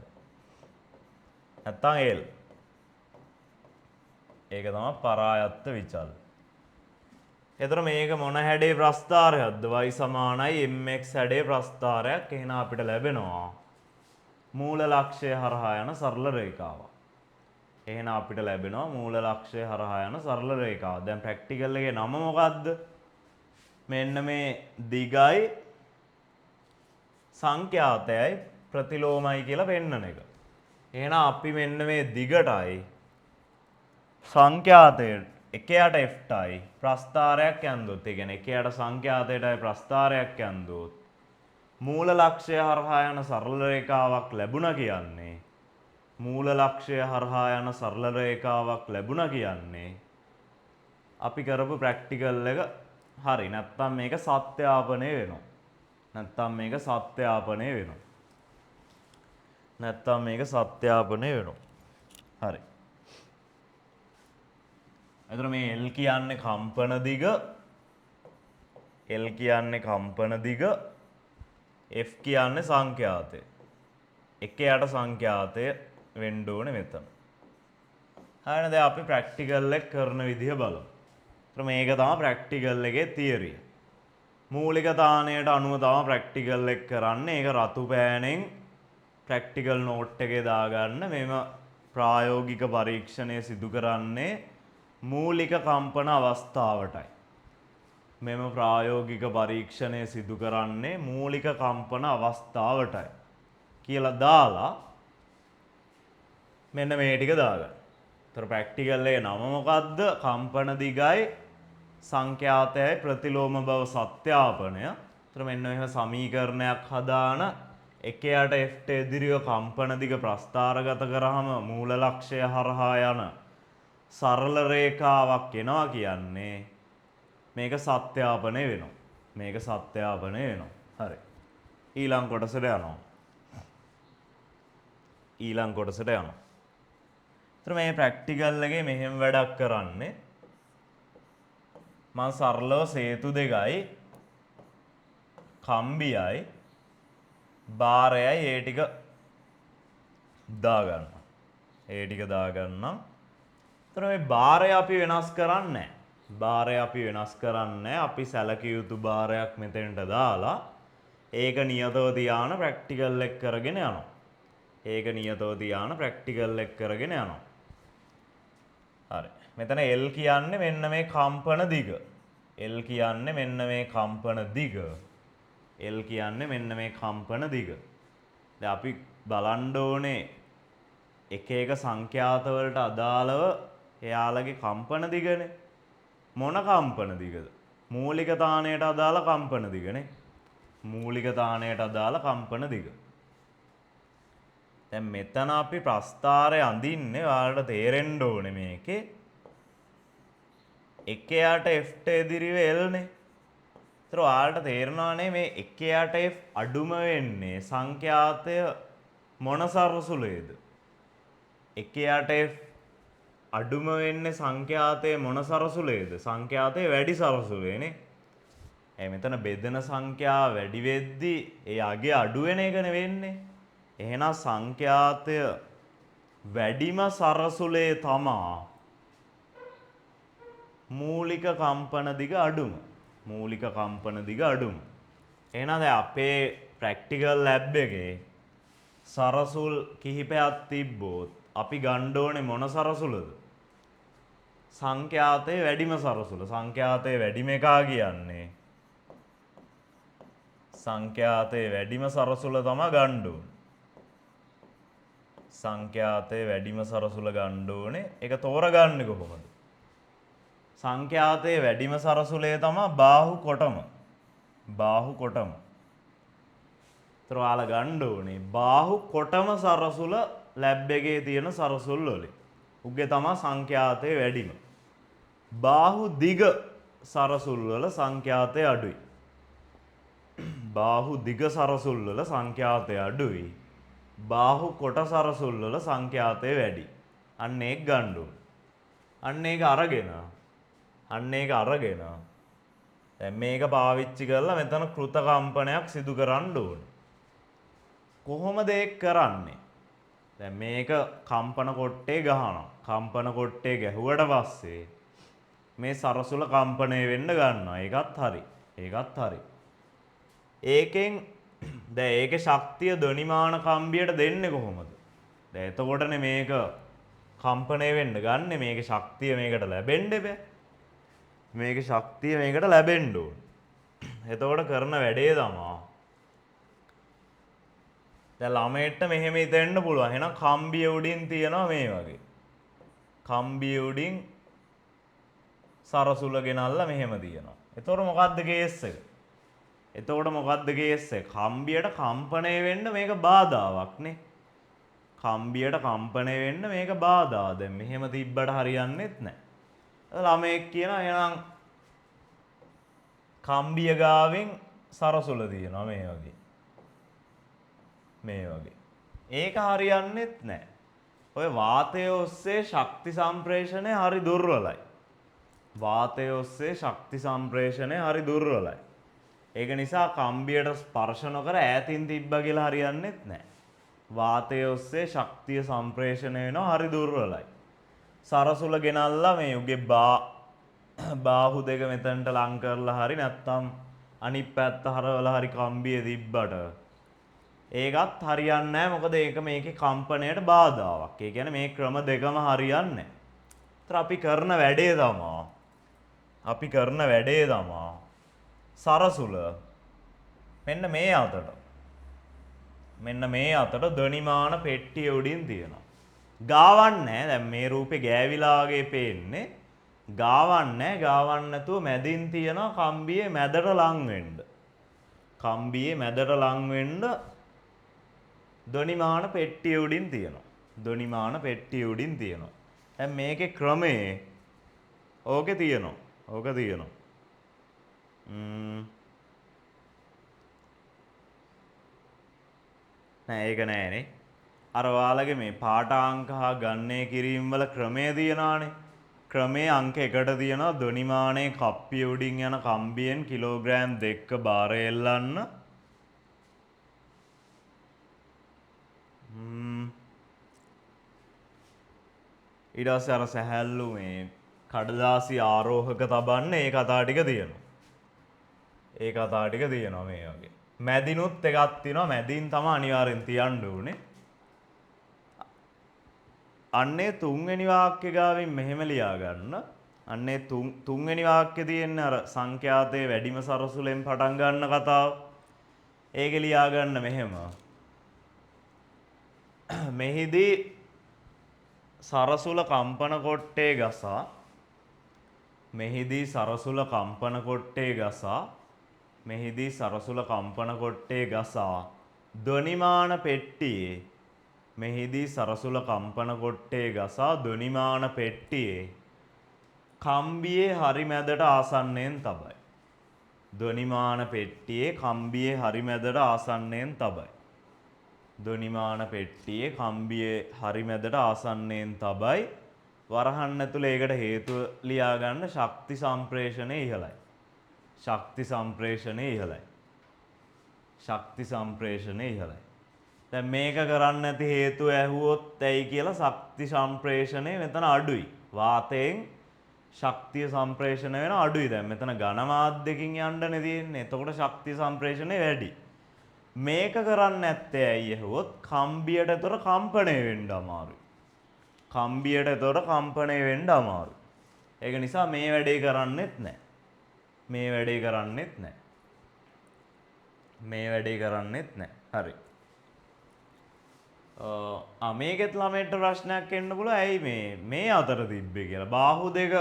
නැත්තම් L. ඒක තමයි පරායත්ත විචල්්‍ය. එතකොට මේක මොන හැඩේ ප්‍රස්ථාරයක්ද y සමානයි mx හැඩේ ප්‍රස්ථාරයක්. එහෙනම් අපිට ලැබෙනවා මූල ලක්ෂය හරහා යන සරල රේඛාව. දැන් ප්‍රැක්ටිකල් එකේ නම මොකද්ද? මෙන්න මේ දිගයි සංඛ්‍යාතයයි ප්‍රතිලෝමයි කියලා පෙන්නන එක. එහෙනම් අපි මෙන්න මේ දිගටයි සංඛ්‍යාතයට 1 F ටයි ප්‍රස්ථාරයක් යන්දොත් ඒ කියන්නේ 1 සංඛ්‍යාතයටයි ප්‍රස්ථාරයක් යන්දොත් මූල ලක්ෂය හරහා යන සරල රේඛාවක් ලැබුණා කියන්නේ අපි කරපු ප්‍රැක්ටිකල් එක හරි නැත්තම් මේක සත්‍යාපනය වෙනවා. හරි. එතකොට මේ L කියන්නේ කම්පන දිග F කියන්නේ සංඛ්‍යාතය. 1 සංඛ්‍යාතය වෙන්න ඕනේ මෙතන. හරිනේ දැන් අපි ප්‍රැක්ටිකල් එක කරන විදිහ බලමු. එතකොට මේක තමයි ප්‍රැක්ටිකල් එකේ තියරිය. මූලික තාණයට අනුව තමයි ප්‍රැක්ටිකල් එක කරන්නේ. ඒක රතු පෑනෙන් ප්‍රැක්ටිකල් නෝට් එකේ දාගන්න. මෙම ප්‍රායෝගික පරීක්ෂණය සිදු කරන්නේ මූලික කම්පන අවස්ථාවටයි. කියලා දාලා මෙන්න මේ ටික දාගන්න. ඒතර ප්‍රැක්ටිකල් එකේ නම මොකද්ද? කම්පන දිගයි සංඛ්‍යාතයයි ප්‍රතිලෝම බව සත්‍යාපනය. ඒතර මෙන්න මෙහෙම සමීකරණයක් හදාන එකයට F එදිරිව කම්පන දිග ප්‍රස්ථාරගත කරාම මූල ලක්ෂය හරහා යන සරල රේඛාවක් එනවා කියන්නේ මේක සත්‍යාපනය වෙනවා. මේක සත්‍යාපනය වෙනවා. හරි. ඊළඟ කොටසට යනවා. ඊළඟ කොටසට යනවා. ඒතර මේ ප්‍රැක්ටිකල් එකේ මෙහෙම වැඩක් කරන්නේ මම සරලව සේතු දෙකයි කම්බියයි බාරයයි ඒ ටික දාගන්නවා. ඒ ටික දාගන්නම්. ඒතර මේ බාරය අපි වෙනස් කරන්නේ නැහැ. බාරය අපි වෙනස් කරන්නේ අපි සැලකිය යුතු බාරයක් මෙතෙන්ට දාලා ඒක නියතව තියාන ප්‍රැක්ටිකල් එක කරගෙන යනවා. ඒක නියතව තියාන ප්‍රැක්ටිකල් එක කරගෙන යනවා. හරි. මෙතන L කියන්නේ මෙන්න මේ කම්පන දිග. L කියන්නේ මෙන්න මේ කම්පන දිග. L කියන්නේ මෙන්න මේ කම්පන දිග. දැන් අපි බලන්න ඕනේ එක එක සංඛ්‍යාත වලට අදාළව එයාලගේ කම්පන දිගනේ. මොන කම්පන දිගද? මූලික තාණයට අදාළ කම්පන දිගනේ. මූලික තාණයට අදාළ කම්පන දිග. දැන් මෙතන අපි ප්‍රස්ථාරය අඳින්නේ ඔයාලට තේරෙන්න ඕනේ මේකේ එකයට F එදිරිව L නේ. ඒතර ඔයාලට තේරෙනවානේ මේ එකයට F අඩුම වෙන්නේ සංඛ්‍යාතය මොන සරසුලේද? එකයට F අඩුම වෙන්නේ සංඛ්‍යාතයේ මොන සරසුලේද? සංඛ්‍යාතයේ වැඩි සරසුලේනේ. මෙතන බෙදෙන සංඛ්‍යාව වැඩි වෙද්දී ඒ අගේ අඩු වෙන එකනේ වෙන්නේ. එහෙනම් සංඛ්‍යාතය වැඩිම සරසුලේ තමා මූලික කම්පන දිග අඩුම. මූලික කම්පන දිග අඩුම. එහෙනම් දැන් අපේ ප්‍රැක්ටිකල් ලැබ් එකේ සරසුල් කිහිපයක් තිබ්බොත් අපි ගන්න ඕනේ මොන සරසුලද? සංඛ්‍යාතයේ වැඩිම සරසුල. සංඛ්‍යාතයේ වැඩිම එකා කියන්නේ සංඛ්‍යාතයේ වැඩිම සරසුල තමයි ගන්න ඕනේ. සංඛ්‍යාතයේ වැඩිම සරසුල ගන්න ඕනේ. ඒක තෝරගන්නේ කොහොමද? සංඛ්‍යාතයේ වැඩිම සරසුලේ තමයි බාහු කොටම. බාහු කොටම. ඒතර ඔයාලා ගන්න ඕනේ බාහු කොටම සරසුල ලැබ් එකේ තියෙන සරසුල් වලින්. උගේ තමයි සංඛ්‍යාතයේ වැඩිම. බාහු දිග සරසුල් වල සංඛ්‍යාතය අඩුයි. බාහු දිග සරසුල් වල සංඛ්‍යාතය අඩුයි. බාහු කොට සරසුල් වල සංඛ්‍යාතය වැඩි. අන්න ඒක ගන්න ඕනේ. අන්න ඒක අරගෙන දැන් මේක පාවිච්චි කරලා මෙතන කෘත කම්පනයක් සිදු කරන්න ඕනේ. කොහොමද ඒක කරන්නේ? දැන් මේක කම්පන කොට්ටේ ගහනවා. කම්පන කොට්ටේ ගැහුවට පස්සේ මේ සරසුල කම්පණය වෙන්න ගන්නවා. ඒකත් හරි. ඒකත් හරි. ඒකෙන් දැන් ඒකේ ශක්තිය ධනිමාන කම්බියට දෙන්නේ කොහොමද? දැන් එතකොටනේ මේක කම්පණය වෙන්න ගන්නෙ. මේකේ ශක්තිය මේකට ලැබෙන්න බෑ. මේකේ ශක්තිය මේකට ලැබෙන්න ඕන. එතකොට කරන වැඩේ තමයි දැන් ළමයට මෙහෙම හිතෙන්න පුළුවන්. එහෙනම් කම්බිය උඩින් තියනවා මේ වගේ. කම්බිය උඩින් සරසුල ගෙනල්ලා මෙහෙම තියනවා. එතකොට මොකද්ද කේස් එක? කම්බියට කම්පණය වෙන්න මේක බාධාවක් නේ. කම්බියට කම්පණය වෙන්න මේක බාධා. දැන් මෙහෙම තිබ්බට හරියන්නේත් නැහැ. ළමයෙක් කියනවා එහෙනම් කම්බිය ගාවෙන් සරසුල තියනවා මේ වගේ. මේ වගේ. ඒක හරියන්නේත් නැහැ. ඔය වාතය ඔස්සේ ශක්ති සම්ප්‍රේෂණය හරි දුර්වලයි. වාතය ඔස්සේ ශක්ති සම්ප්‍රේෂණය හරි දුර්වලයි. ඒක නිසා කම්බියට ස්පර්ශ නොකර ඈතින් තිබ්බා කියලා හරියන්නේත් නැහැ. වාතය ඔස්සේ ශක්තිය සම්ප්‍රේෂණය වෙනවා හරි දුර්වලයි. සරසුල ගෙනල්ලා මේ උගේ බාහු දෙක මෙතනට ලං කරලා හරි නැත්තම් අනිත් පැත්ත හරවලා හරි කම්බිය තිබ්බට ඒකත් හරියන්නේ නැහැ. මොකද ඒක මේකේ කම්පණයට බාධාවක්. ඒ කියන්නේ මේ ක්‍රම දෙකම හරියන්නේ නැහැ. ඒතර අපි කරන වැඩේ තමයි සරසුල මෙන්න මේ අතට මෙන්න මේ අතට ධ්වනිමාන පෙට්ටිය උඩින් තියෙනවා. ගාවන්නේ නැහැ. දැන් මේ රූපේ ගෑවිලා වගේ පේන්නේ. ගාවන්නේ ගාවන්න නැතුව මැදින් තියෙනවා කම්බියේ මැදට ලං වෙන්න. කම්බියේ මැදට ලං වෙන්න ධ්වනිමාන පෙට්ටිය උඩින් තියෙනවා. ධ්වනිමාන පෙට්ටිය උඩින් තියෙනවා. දැන් මේකේ ක්‍රමේ ඕකේ තියෙනවා. ඕක තියෙනවා. නෑ ඒක නෑනේ. අර ඔයාලගේ මේ පාඨාංක හා ගණනය කිරීම වල ක්‍රමය තියෙනවානේ. ක්‍රමයේ අංක 1ට තියෙනවා ධ්වනිමානයේ කප්පිය උඩින් යන කම්බියෙන් කිලෝග්‍රෑම් 2ක භාරය එල්ලන්න. ඊට පස්සේ අර සැහැල්ලු මේ කඩදාසි ආරෝහක තබන්න ඒ කතා ටික තියෙනවා. ඒ කතා ටික තියෙනවා මේ වගේ. මැදිනුත් එකක් තියෙනවා. මැදින් තමයි අනිවාර්යෙන් තියන්න ඕනේ. අන්නේ තුන්වෙනි වාක්‍ය ගාවින් මෙහෙම ලියා ගන්න. අන්නේ තුන්වෙනි වාක්‍ය තියෙන්නේ අර සංඛ්‍යාතයේ වැඩිම සරසුලෙන් පටන් ගන්න කතාව. ඒක ලියා ගන්න මෙහෙම. මෙහිදී සරසුල කම්පන කොට්ටේ ගසා මෙහිදී සරසුල කම්පන කොට්ටේ ගසා මෙහිදී සරසුල කම්පන කොට්ටේ ගසා ධ්වනිමාන පෙට්ටියේ මෙහිදී සරසුල කම්පන කොට්ටේ ගසා ධ්වනිමාන පෙට්ටියේ කම්බියේ හරි මැදට ආසන්නයෙන් තබයි. ධ්වනිමාන පෙට්ටියේ කම්බියේ හරි මැදට ආසන්නයෙන් තබයි. ධ්වනිමාන පෙට්ටියේ කම්බියේ හරි මැදට ආසන්නයෙන් තබයි. වරහන් ඇතුළේ ඒකට හේතුව ලියා ගන්න ශක්ති සම්ප්‍රේෂණය ඉහළයි. ශක්ති සම්ප්‍රේෂණය ඉහළයි. ශක්ති සම්ප්‍රේෂණය ඉහළයි. දැන් මේක කරන්න ඇති හේතුව ඇහුවොත් ඇයි කියලා ශක්ති සම්ප්‍රේෂණය මෙතන අඩුයි. වාතයෙන් ශක්තිය සම්ප්‍රේෂණය වෙන අඩුයි. දැන් මෙතන ඝන මාධ්‍යකින් යන්නනේ තියෙන්නේ. එතකොට ශක්ති සම්ප්‍රේෂණය වැඩි. මේක කරන්න ඇත්තේ ඇයි ඇහුවොත් කම්බියට ඒතර කම්පණය වෙන්න අමාරුයි. කම්බියට ඒතර කම්පණය වෙන්න අමාරුයි. ඒක නිසා මේ වැඩේ කරන්නෙත් නැහැ. මේ වැඩේ කරන්නෙත් නැහැ. මේ වැඩේ කරන්නෙත් නැහැ. හරි. මේකෙත් ළමයට ප්‍රශ්නයක් එන්න පුළුවන්. ඇයි මේ අතර තිබ්බේ කියලා. බාහුව දෙක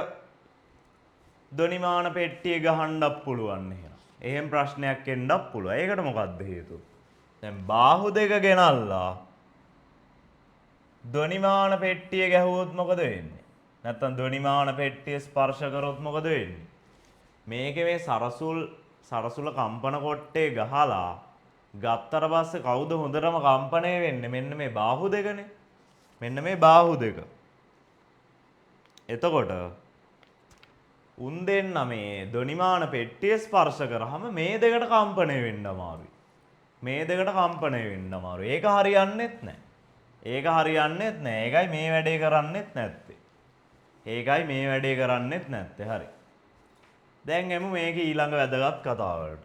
ධ්වනිමාන පෙට්ටිය ගහන්නත් පුළුවන් එහෙනම්. එහෙම ප්‍රශ්නයක් එන්නත් පුළුවන්. ඒකට මොකද්ද හේතුව? දැන් බාහුව දෙක ගෙනල්ලා ධ්වනිමාන පෙට්ටිය ගැහුවොත් මොකද වෙන්නේ? නැත්තම් ධ්වනිමාන පෙට්ටිය ස්පර්ශ කරොත් මොකද වෙන්නේ? මේකේ මේ සරසුල කම්පන කොට්ටේ ගහලා ගත්තට පස්සේ කවුද හොඳටම කම්පණය වෙන්නේ? මෙන්න මේ බාහුව දෙකනේ. මෙන්න මේ බාහුව දෙක. එතකොට උන් දෙන්න මේ ධ්වනිමාන පෙට්ටිය ස්පර්ශ කරාම මේ දෙකට කම්පණය වෙන්න අමාරුයි. මේ දෙකට කම්පණය වෙන්න අමාරුයි. ඒක හරියන්නේත් නැහැ. ඒක හරියන්නේත් නැහැ. ඒකයි මේ වැඩේ කරන්නේත් නැත්තේ. ඒකයි මේ වැඩේ කරන්නේත් නැත්තේ. හරි. දැන් එමු මේකේ ඊළඟ වැදගත් කතාවලට.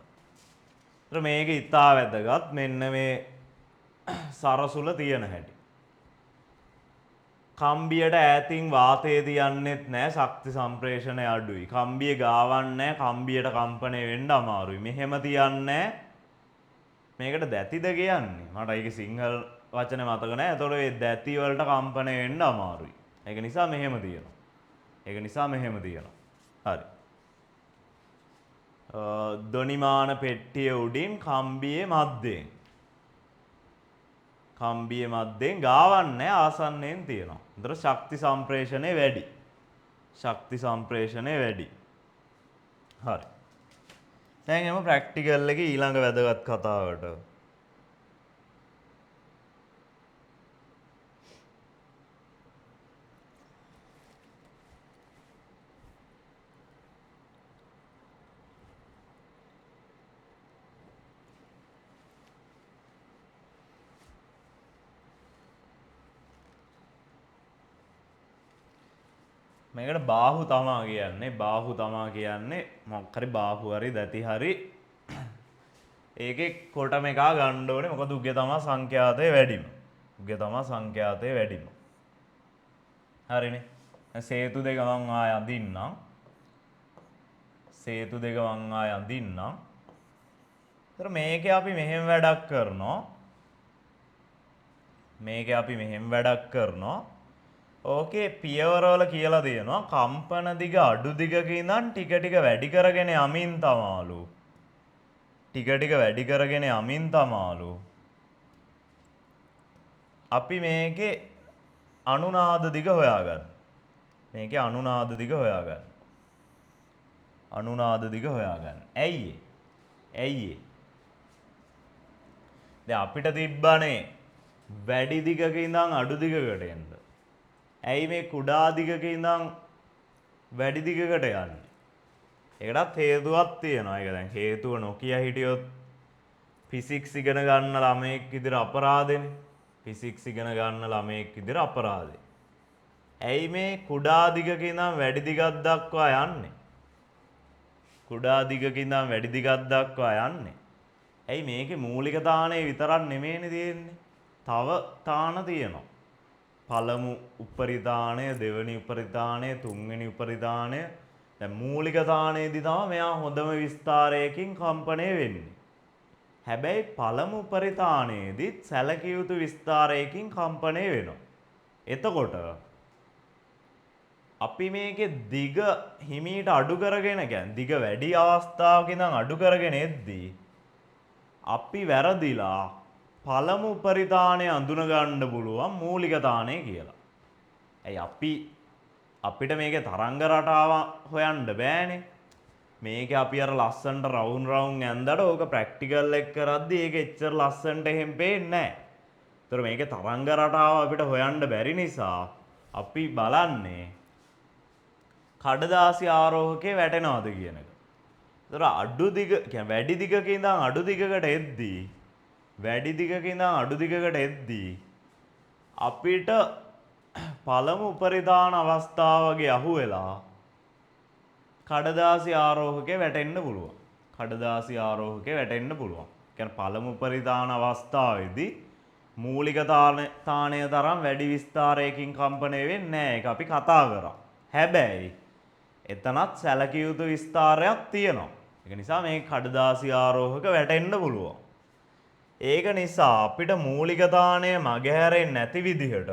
මේක ඉතා වැදගත්. මෙන්න මේ සරසුල තියෙන හැටි. කම්බියට ඈතින් වාතය තියන්නෙත් නැහැ. ශක්ති සම්ප්‍රේෂණය අඩුයි. කම්බිය ගාවන්නේ නැහැ. කම්බියට කම්පණය වෙන්න අමාරුයි. මෙහෙම තියන්නේ මේකට දැතිද කියන්නේ? මට ඒක සිංහල වචනේ මතක නැහැ. ඒතකොට මේ දැති වලට කම්පණය වෙන්න අමාරුයි. ඒක නිසා මෙහෙම තියෙනවා. ඒක නිසා මෙහෙම තියෙනවා. හරි. ධ්වනිමාන පෙට්ටිය උඩින් කම්බියේ මැද්දෙන් ගාවන්නේ ආසන්නයෙන් තියෙනවා. ඒතර ශක්ති සම්ප්‍රේෂණය වැඩි. ශක්ති සම්ප්‍රේෂණය වැඩි. හරි. දැන් එමු ප්‍රැක්ටිකල් එකේ ඊළඟ වැදගත් කතාවට. මේකට බාහු තමා කියන්නේ. බාහු තමා කියන්නේ මොකක් හරි බාහු හරි දැති හරි ඒකේ කොටම එකා ගන්න ඕනේ. මොකද උගේ තමා සංඛ්‍යාතය වැඩිම. උගේ තමා සංඛ්‍යාතය වැඩිම. හරිනේ. සේතු දෙක මං ආය අඳින්නම්. සේතු දෙක මං ආය අඳින්නම්. ඒතර මේකේ අපි මෙහෙම වැඩක් කරනවා. මේකේ අපි මෙහෙම වැඩක් කරනවා. ඕකේ පියවරවල කියලා දෙනවා කම්පන දිග අඩු දිගක ඉඳන් ටික ටික වැඩි කරගෙන යමින් තමාලු. ටික ටික වැඩි කරගෙන යමින් තමාලු. අපි මේකේ අනුනාද දිග හොයාගන්න. මේකේ අනුනාද දිග හොයාගන්න. අනුනාද දිග හොයාගන්න. ඇයි ඒ? දැන් අපිට තිබ්බනේ වැඩි දිගක ඉඳන් අඩු දිගකට එන්න. ඇයි මේ කුඩා දිගක ඉඳන් වැඩි දිගකට යන්නේ? ඒකටත් හේතුවක් තියෙනවා. ඒක දැන් හේතුව නොකිය හිටියොත් ෆිසික්ස් ඉගෙන ගන්න ළමයෙක් විදිහට අපරාධෙනේ. ෆිසික්ස් ඉගෙන ගන්න ළමයෙක් විදිහට අපරාධේ. ඇයි මේ කුඩා දිගක ඉඳන් වැඩි දිගක් දක්වා යන්නේ? කුඩා දිගක ඉඳන් වැඩි දිගක් දක්වා යන්නේ. ඇයි මේකේ මූලික තාණය විතරක් නෙමෙයිනේ තියෙන්නේ. තව තාණ තියෙනවා. පළමු උපරිතාණය, දෙවෙනි උපරිතාණය, තුන්වෙනි උපරිතාණය. දැන් මූලික තාණයේදී තමයි මෙයා හොඳම විස්තරයකින් කම්පණය වෙන්නේ. හැබැයි පළමු උපරිතාණයේදීත් සැලකිය යුතු විස්තරයකින් කම්පණය වෙනවා. එතකොට අපි මේකේ දිග හිමීට අඩු කරගෙන කියන්නේ දිග වැඩි අවස්ථාවක ඉඳන් අඩු කරගෙන එද්දී අපි වැරදිලා පළමු උපරිතාණය අඳුන ගන්න පුළුවන් මූලික තාණය කියලා. ඇයි අපිට මේකේ තරංග රටාව හොයන්න බෑනේ. මේකේ අපි අර ලස්සනට රවුම් ඇඳලා ඕක ප්‍රැක්ටිකල් එක කරද්දී ඒක එච්චර ලස්සනට එහෙම පේන්නේ නැහැ. ඒතර මේකේ තරංග රටාව අපිට හොයන්න බැරි නිසා අපි බලන්නේ කඩදාසි ආරෝහකේ වැටෙනවද කියන එක. ඒතර අඩු දිග කියන්නේ වැඩි දිගක ඉඳන් අඩු දිගකට එද්දී අපිට පළමු උපරිධාන අවස්ථාවගේ අහුවෙලා කඩදාසි ආරෝහකේ වැටෙන්න පුළුවන්. කියන්නේ පළමු උපරිධාන අවස්ථාවේදී මූලික තාණය තරම් වැඩි විස්තරයකින් කම්පණය වෙන්නේ නැහැ. ඒක අපි කතා කරා. හැබැයි එතනත් සැලකිය යුතු විස්තරයක් තියෙනවා. ඒක නිසා මේ කඩදාසි ආරෝහක වැටෙන්න පුළුවන්. ඒක නිසා අපිට මූලික තාණය මගහැරෙන්නේ නැති විදිහට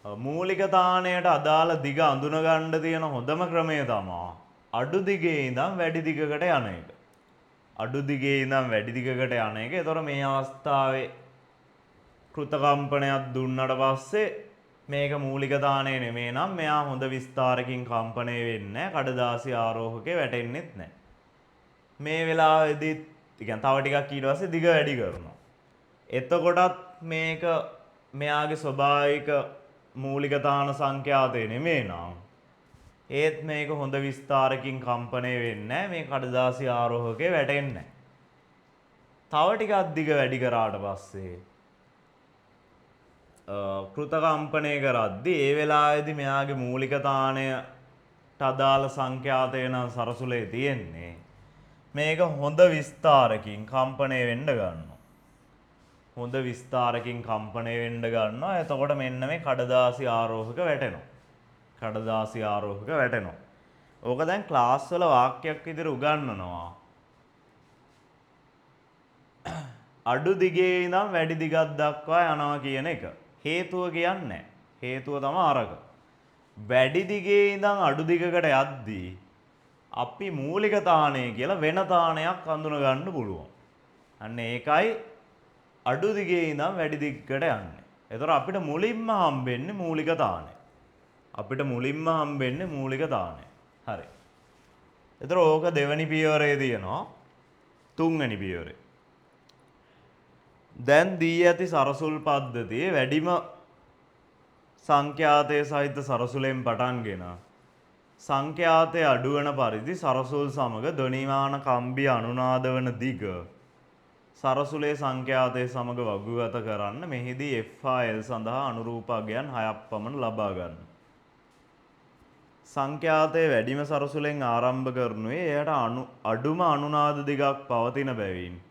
මූලික තාණයට අදාළ දිග අඳුන ගන්න තියෙන හොඳම ක්‍රමය තමයි අඩු දිගේ ඉඳන් වැඩි දිගකට යන එක. ඒතොර මේ අවස්ථාවේ කෘත කම්පනයක් දුන්නට පස්සේ මේක මූලික තාණය නෙමෙයි නම් මෙයා හොඳ විස්තරකින් කම්පණය වෙන්නේ නැහැ. කඩදාසි ආරෝහකේ වැටෙන්නෙත් නැහැ. මේ වෙලාවේදී يعني තව ටිකක් ඊට පස්සේ දිග වැඩි කරනවා. එතකොටත් මේක මෙයාගේ ස්වභාවික මූලික තාණ සංඛ්‍යාතය නෙමෙයි නම් ඒත් මේක හොඳ විස්තරකින් කම්පණය වෙන්නේ නැහැ. මේ කඩදාසි ආරෝහකේ වැටෙන්නේ නැහැ. තව ටිකක් දිග වැඩි කරාට පස්සේ කෘත කම්පණය කරද්දී ඒ වෙලාවේදී මෙයාගේ මූලික තාණයට අදාළ සංඛ්‍යාතය නම් සරසුලේ තියෙන්නේ. මේක හොඳ විස්තරකින් කම්පණය වෙන්න ගන්නවා. එතකොට මෙන්න මේ කඩදාසි ආරෝහක වැටෙනවා. ඕක දැන් ක්ලාස් වල වාක්‍යයක් විදිහට උගන්වනවා. අඩු දිගේ ඉඳන් වැඩි දිගක් දක්වා යනවා කියන එක. හේතුව කියන්නේ නැහැ. හේතුව තමයි අරක. වැඩි දිගේ ඉඳන් අඩු දිගකට යද්දී අපි මූලික තාණය කියලා වෙන තාණයක් අඳුන ගන්න පුළුවන්. අන්න ඒකයි අඩු දිගේ ඉඳන් වැඩි දිගකට යන්නේ. ඒතර අපිට මුලින්ම හම්බෙන්නේ මූලික තාණය. හරි. ඒතර ඕක දෙවෙනි පියවරේ තියෙනවා. තුන්වෙනි පියවරේ. දැන් දී ඇති සරසුල් පද්ධතියේ වැඩිම සංඛ්‍යාතය සහිත සරසුලෙන් පටන්ගෙන සංඛ්‍යාතය අඩුවන පරිදි සරසුල් සමග ධ්වනිමාන කම්බිය අනුනාද වන දිග සරසුලේ සංඛ්‍යාතය සමග වගුගත කරන්න මෙහිදී F හා L සඳහා අනුරූප අගයන් 6ක් පමණ ලබා ගන්න. සංඛ්‍යාතයේ වැඩිම සරසුලෙන් ආරම්භ කරනුයේ එයට අඩුම අනුනාද දිගක් පවතින බැවින්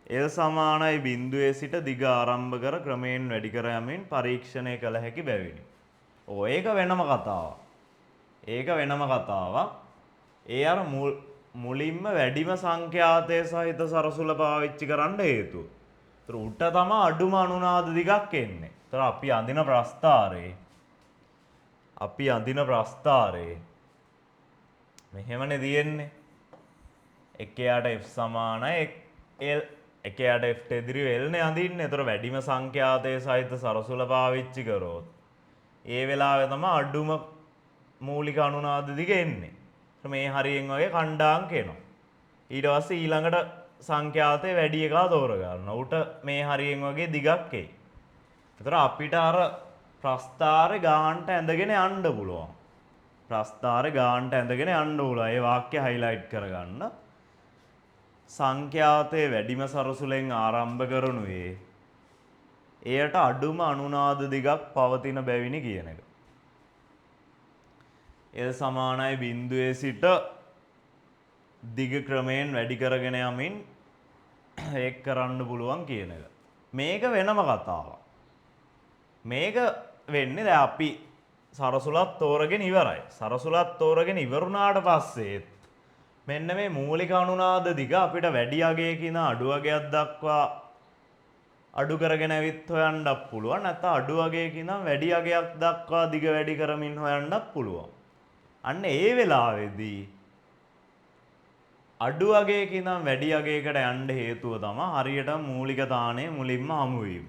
L සමානයි බිඳුවේ සිට දිග ආරම්භ කර ක්‍රමයෙන් වැඩි කර යමින් පරීක්ෂණය කළ හැකි බැවිනි. ඒක වෙනම කතාවක්. ඒ අර මුලින්ම වැඩිම සංඛ්‍යාතය සහිත සරසුල පාවිච්චි කරන්න හේතුව. ඒතර උට තමයි අඩුම අනුනාද දිගක් එන්නේ. ඒතර අපි අඳින ප්‍රස්ථාරේ මෙහෙමනේ තියෙන්නේ. එකයට F සමානයි L එකයට F ඉදිරිය L නේ අඳින්නේ. ඒතර වැඩිම සංඛ්‍යාතය සහිත සරසුල පාවිච්චි කරොත් ඒ වෙලාවේ තමයි අඩුම මූලික අනුනාද දිග එන්නේ. මේ හරියෙන් වගේ කණ්ඩාංක එනවා. ඊට පස්සේ ඊළඟට සංඛ්‍යාතය වැඩි එකක් තෝරගන්න. උට මේ හරියෙන් වගේ දිගක් එයි. ඒතර අපිට අර ප්‍රස්ථාරේ ගානට ඇඳගෙන යන්න පුළුවන්. ඒ වාක්‍ය හයිලයිට් කරගන්න. සංඛ්‍යාතයේ වැඩිම සරසුලෙන් ආරම්භ කරනුයේ එයට අඩුම අනුනාද දිගක් පවතින බැවිනි කියන එක. L සමානයි බිඳුවේ සිට දිග ක්‍රමයෙන් වැඩි කරගෙන යමින් ඒක කරන්න පුළුවන් කියන එක. මේක වෙනම කතාවක්. මේක වෙන්නේ දැන් අපි සරසුලත් තෝරගෙන ඉවරයි. සරසුලත් තෝරගෙන ඉවරුණාට පස්සෙත් මෙන්න මේ මූලික අනුනාද දිග අපිට වැඩි අගයක ඉඳන් අඩු අගයක් දක්වා අඩු කරගෙන ඇවිත් හොයන්නත් පුළුවන්. නැත්නම් අඩු අගයක ඉඳන් වැඩි අගයක් දක්වා දිග වැඩි කරමින් හොයන්නත් පුළුවන්. අන්න ඒ වෙලාවේදී අඩු අගයක ඉඳන් වැඩි අගයකට යන්න හේතුව තමයි හරියටම මූලික තාණය මුලින්ම හමු වීම.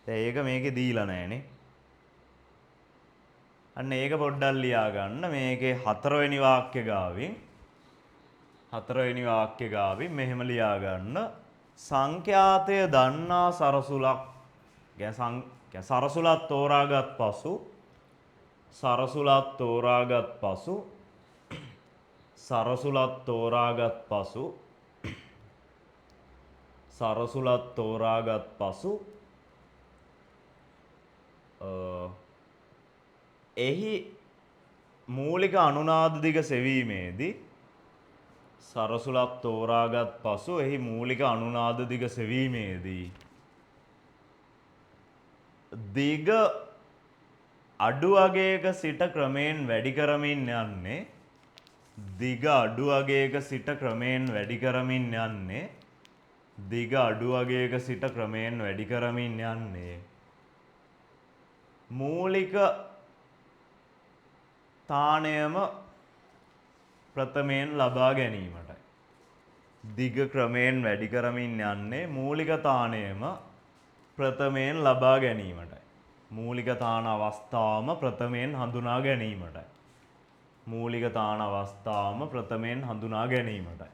දැන් ඒක මේකේ දීලා නැහනේ. අන්න ඒක පොඩ්ඩක් ලියා ගන්න. මේකේ හතරවෙනි වාක්‍ය ගාවින් මෙහෙම ලියා ගන්න. සංඛ්‍යාතය දන්නා සරසුලක් සරසුලත් තෝරාගත් පසු එහි මූලික අනුනාද දිග සෙවීමේදී දිග අඩු අගයක සිට ක්‍රමයෙන් වැඩි කරමින් යන්නේ මූලික තාණයම ප්‍රථමයෙන් ලබා ගැනීමටයි. දිග ක්‍රමයෙන් වැඩි කරමින් යන්නේ මූලික තාණයම ප්‍රථමයෙන් ලබා ගැනීමටයි. මූලික තාණ අවස්ථාවම ප්‍රථමයෙන් හඳුනා ගැනීමටයි.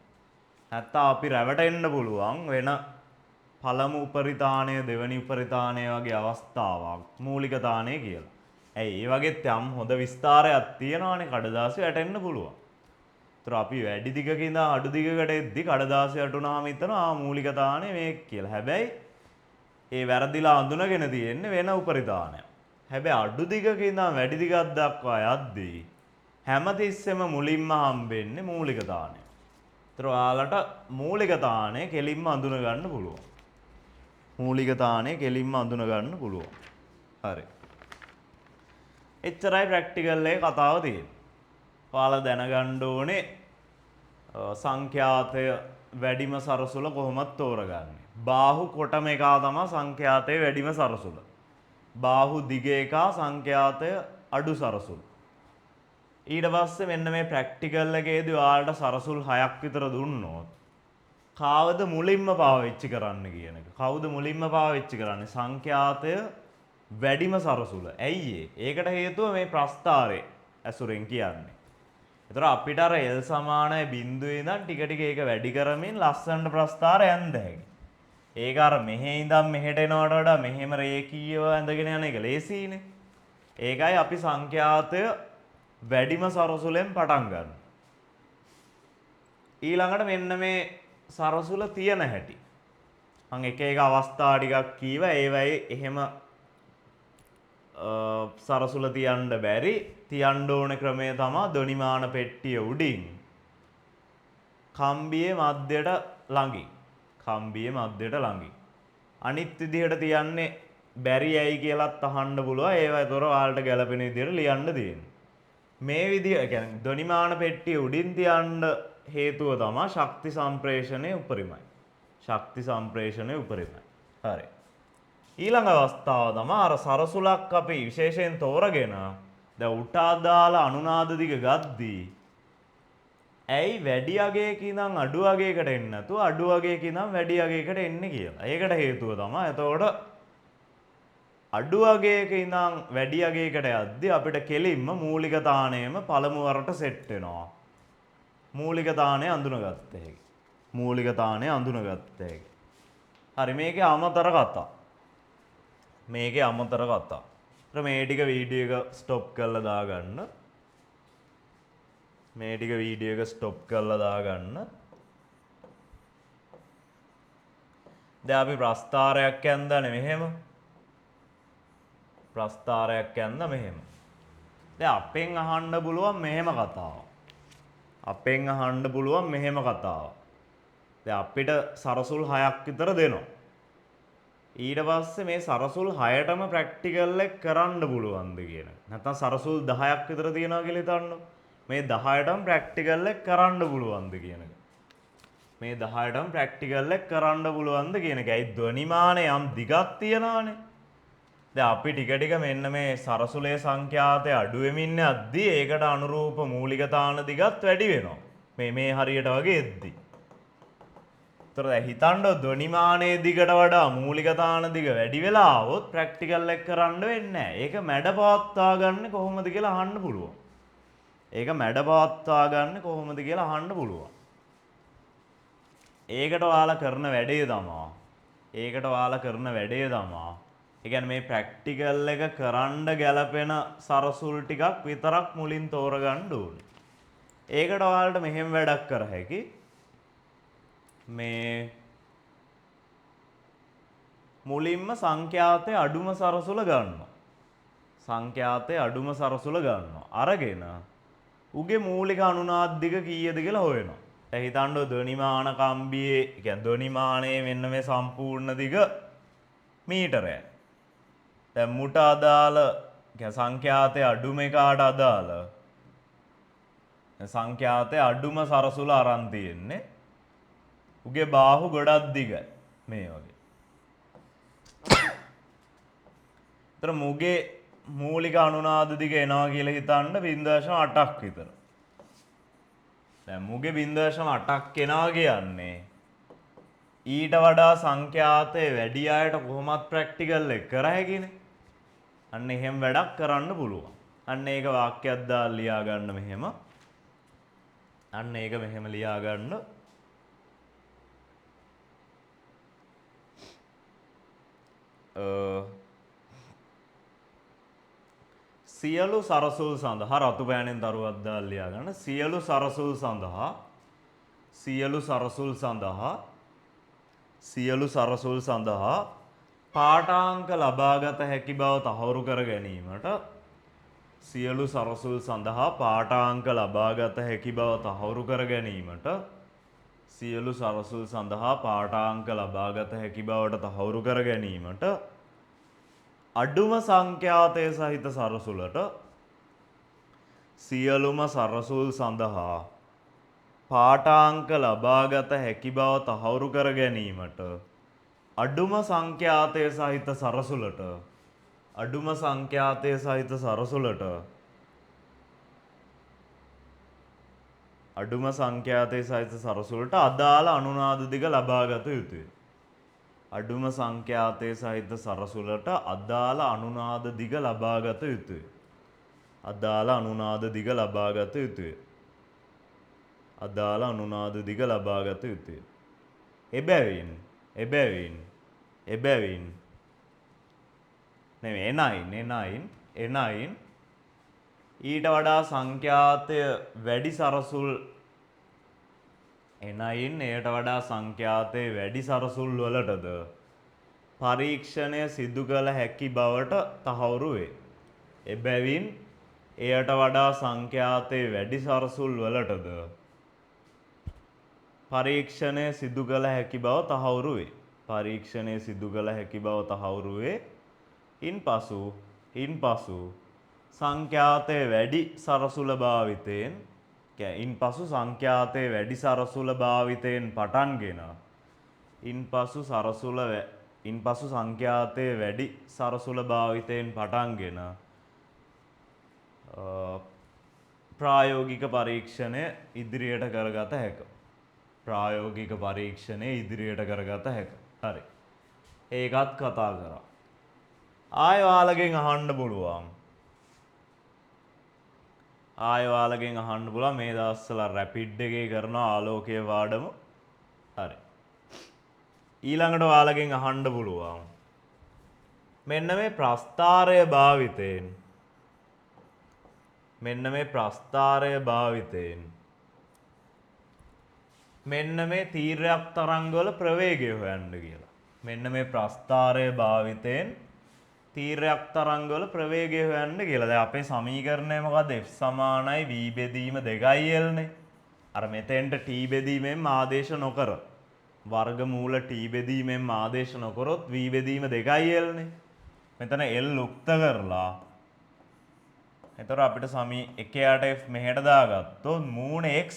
නැත්නම් අපි රැවටෙන්න පුළුවන් වෙන පළමු උපරිතාණය දෙවනි උපරිතාණය වගේ අවස්ථාවක් මූලික තාණය කියලා. ඇයි ඒ වගේත් යම් හොඳ විස්තරයක් තියෙනවානේ කඩදාසි වැටෙන්න පුළුවන්. ඒතර අපි වැඩි දිගක ඉඳන් අඩු දිගකට එද්දි කඩදාසි වැටුනහම හිතනවා මූලික තාණය මේක කියලා. හැබැයි ඒ වැරදිලා අඳුනගෙන තියෙන්නේ වෙන උපරිතාණයක්. හැබැයි අඩු දිගක ඉඳන් වැඩි දිගක් දක්වා යද්දී හැමතිස්සෙම මුලින්ම හම්බෙන්නේ මූලික තාණය. ඒතර ඔයාලට මූලික තාණය කෙලින්ම අඳුන ගන්න පුළුවන්. හරි. එච්චරයි ප්‍රැක්ටිකල් එකේ කතාව තියෙන්නේ. ඔයාලා දැනගන්න ඕනේ සංඛ්‍යාතය වැඩිම සරසුල කොහොමද තෝරගන්නේ. බාහු කොටම එක තමයි සංඛ්‍යාතයේ වැඩිම සරසුල. බාහු දිග එක සංඛ්‍යාතය අඩු සරසුල. ඊට පස්සේ මෙන්න මේ ප්‍රැක්ටිකල් එකේදී ඔයාලට සරසුල් 6ක් විතර දුන්නොත් කවුද මුලින්ම පාවිච්චි කරන්න කියන එක. කවුද මුලින්ම පාවිච්චි කරන්නේ? සංඛ්‍යාතය වැඩිම සරසුල. ඇයි ඒකට හේතුව මේ ප්‍රස්ථාරේ ඇසුරෙන් කියන්නේ. ඒතර අපිට අර L සමානයි බිඳුවේ ඉඳන් ටික ටික ඒක වැඩි කරමින් ලස්සනට ප්‍රස්ථාරය යන්න හැකියි. ඒක අර මෙහෙ ඉඳන් මෙහෙට එනවට වඩා මෙහෙම රේඛීයව ඇඳගෙන යන එක ලේසියිනේ. ඒකයි අපි සංඛ්‍යාතය වැඩිම සරසුලෙන් පටන් ගන්න. ඊළඟට මෙන්න මේ සරසුල තියෙන හැටි. මම එක අවස්ථා ටිකක් කීවා. ඒවයි එහෙම සරසුල තියන්න බැරි. තියන්න ඕන ක්‍රමය තමයි ධ්වනිමාන පෙට්ටිය උඩින් කම්බියේ මැදයට ළඟින්. අනිත් විදිහට තියන්නේ බැරි ඇයි කියලාත් අහන්න පුළුවන්. ඒවයිතොර ඔයාලට ගැළපෙන විදිහට ලියන්න තියෙනවා. මේ විදිහ කියන්නේ ධ්වනිමාන පෙට්ටිය උඩින් තියන්න හේතුව තමයි ශක්ති සම්ප්‍රේෂණය උපරිමයි. ශක්ති සම්ප්‍රේෂණය උපරිමයි. හරි. ඊළඟ අවස්ථාව තමයි අර සරසුලක් අපි විශේෂයෙන් තෝරගෙන දැන් උට අදාළ අනුනාද දිග ගද්දී ඇයි වැඩි අගයක ඉඳන් අඩු අගයකට එන්නේ නැතුව අඩු අගයක ඉඳන් වැඩි අගයකට එන්නේ කියලා. ඒකට හේතුව තමයි එතකොට අඩු අගයක ඉඳන් වැඩි අගයකට යද්දී අපිට කෙලින්ම මූලික තාණයම පළමු වරට සෙට් වෙනවා. මූලික තාණය අඳුනගත්ත හැකි. මූලික තාණය අඳුනගත්ත හැකි. හරි මේකේ අමතර කතා. මේකේ අමතර කතා. මේ ටික වීඩියෝ එක ස්ටොප් කරලා දාගන්න. මේ ටික වීඩියෝ එක ස්ටොප් කරලා දාගන්න. දැන් අපි ප්‍රස්ථාරයක් යන්දානේ මෙහෙම. ප්‍රස්ථාරයක් යන්දා මෙහෙම. දැන් අපෙන් අහන්න පුළුවන් මෙහෙම කතාවක්. අපෙන් අහන්න පුළුවන් මෙහෙම කතාවක්. දැන් අපිට සරසුල් 6ක් විතර දෙනවා. ඊට පස්සේ මේ සරසුල් 6ටම ප්‍රැක්ටිකල් එක කරන්න පුළුවන්ද කියන එක. නැත්නම් සරසුල් 10ක් විතර තියනවා කියලා හිතන්න. මේ 10ටම ප්‍රැක්ටිකල් එක කරන්න පුළුවන්ද කියන එක. මේ 10ටම ප්‍රැක්ටිකල් එක කරන්න පුළුවන්ද කියන එක. ඒ ධ්වනිමානේ යම් දිගක් තියනවානේ. දැන් අපි ටික ටික මෙන්න මේ සරසුලේ සංඛ්‍යාතය අඩු වෙමින් යද්දී ඒකට අනුරූප මූලික තාන දිගත් වැඩි වෙනවා. මේ හරියට වගේ එද්දී. ඒතර දැන් හිතන්න ධ්වනිමානයේ දිගට වඩා මූලික තාන දිග වැඩි වෙලා આવොත් ප්‍රැක්ටිකල් එක කරන්න වෙන්නේ නැහැ. ඒක මැඩ පවත්වා ගන්න කොහොමද කියලා අහන්න පුළුවන්. ඒක මැඩ පවත්වා ගන්න කොහොමද කියලා අහන්න පුළුවන්. ඒකට ඔයාලා කරන වැඩේ තමයි. ඒකට ඔයාලා කරන වැඩේ තමයි. ඒ කියන්නේ මේ ප්‍රැක්ටිකල් එක කරන්න ගැලපෙන සරසුල් ටිකක් විතරක් මුලින් තෝරගන්න ඕනේ. ඒකට ඔයාලට මෙහෙම වැඩක් කර හැකි. මේ මුලින්ම සංඛ්‍යාතයේ අඩුම සරසුල ගන්නවා. සංඛ්‍යාතයේ අඩුම සරසුල ගන්නවා. අරගෙන උගේ මූලික අනුනාද දිග කීයද කියලා හොයනවා. දැන් හිතන්න ධ්වනිමාන කම්බියේ කියන්නේ ධ්වනිමානයේ මෙන්න මේ සම්පූර්ණ දිග මීටරයයි. දැන් මුට අදාළ කියන්නේ සංඛ්‍යාතයේ අඩුම එකට අදාළ සංඛ්‍යාතයේ අඩුම සරසුල අරන් තියෙන්නේ. උගේ බාහුව ගොඩක් දිගයි මේ වගේ. ඒතර මුගේ මූලික අනුනාද දිග එනවා කියලා හිතන්න 0.8ක් විතර. දැන් මුගේ 0.8ක් එනවා කියන්නේ ඊට වඩා සංඛ්‍යාතයේ වැඩි අයට කොහොමත් ප්‍රැක්ටිකල් එක කර හැකිනේ. අන්න එහෙම වැඩක් කරන්න පුළුවන්. අන්න ඒක වාක්‍යයක් දාලා ලියා ගන්න මෙහෙම. අන්න ඒක මෙහෙම ලියා ගන්න. සියලු සරසුල් සඳහා රතු පෑනෙන් දරුවක් දාලා ලියා ගන්න. සියලු සරසුල් සඳහා පාඨාංක ලබාගත හැකි බව තහවුරු කර ගැනීමට සියලු සරසුල් සඳහා පාඨාංක ලබාගත හැකි බව තහවුරු කර ගැනීමට සියලු සරසුල් සඳහා පාඨාංක ලබාගත හැකි බවට තහවුරු කර ගැනීමට අඩුම සංඛ්‍යාතය සහිත සරසුලට සියලුම සරසුල් සඳහා පාඨාංක ලබාගත හැකි බව තහවුරු කර ගැනීමට අඩුම සංඛ්‍යාතය සහිත සරසුලට අදාළ අනුනාද දිග ලබාගත යුතුය. අඩුම සංඛ්‍යාතය සහිත සරසුලට අදාළ අනුනාද දිග ලබාගත යුතුය. අදාළ අනුනාද දිග ලබාගත යුතුය. අදාළ අනුනාද දිග ලබාගත යුතුය. එබැවින් එනයින් ඊට වඩා සංඛ්‍යාතය වැඩි සරසුල් එයට වඩා සංඛ්‍යාතයේ වැඩි සරසුල් වලටද පරීක්ෂණය සිදු කළ හැකි බවට තහවුරු වේ. එබැවින් එයට වඩා සංඛ්‍යාතයේ වැඩි සරසුල් වලටද පරීක්ෂණය සිදු කළ හැකි බව තහවුරු වේ. පරීක්ෂණය සිදු කළ හැකි බව තහවුරු වේ. ඉන්පසු සංඛ්‍යාතයේ වැඩි සරසුල භාවිතයෙන් ඉන්පසු සංඛ්‍යාතයේ වැඩි සරසුල භාවිතයෙන් පටන්ගෙන ඉන්පසු සංඛ්‍යාතයේ වැඩි සරසුල භාවිතයෙන් පටන්ගෙන ප්‍රායෝගික පරීක්ෂණය ඉදිරියට කරගත හැක. ප්‍රායෝගික පරීක්ෂණය ඉදිරියට කරගත හැක. හරි. ඒකත් කතා කරා. ආයෙ ඔයාලගෙන් අහන්න පුළුවන්. මේ දවස්වල රැපිඩ් එකේ කරන ආලෝකය පාඩම. හරි. ඊළඟට ඔයාලගෙන් අහන්න පුළුවන්. මෙන්න මේ ප්‍රස්ථාරය භාවිතයෙන් මෙන්න මේ තීර්යක් තරංගවල ප්‍රවේගය හොයන්න කියලා. මෙන්න මේ ප්‍රස්ථාරය භාවිතයෙන් තීර්යක් තරංගවල ප්‍රවේගය හොයන්න කියලා. දැන් අපේ සමීකරණය මොකද්ද? F සමානයි v බෙදීම 2l නේ. අර මෙතෙන්ට t බෙදීමෙන් ආදේශ නොකර වර්ගමූල t බෙදීමෙන් ආදේශ නොකරොත් v බෙදීම 2l නේ. මෙතන l උක්ත කරලා එතකොට අපිට සමී 1යට f මෙහෙට දාගත්තොත් මූණ x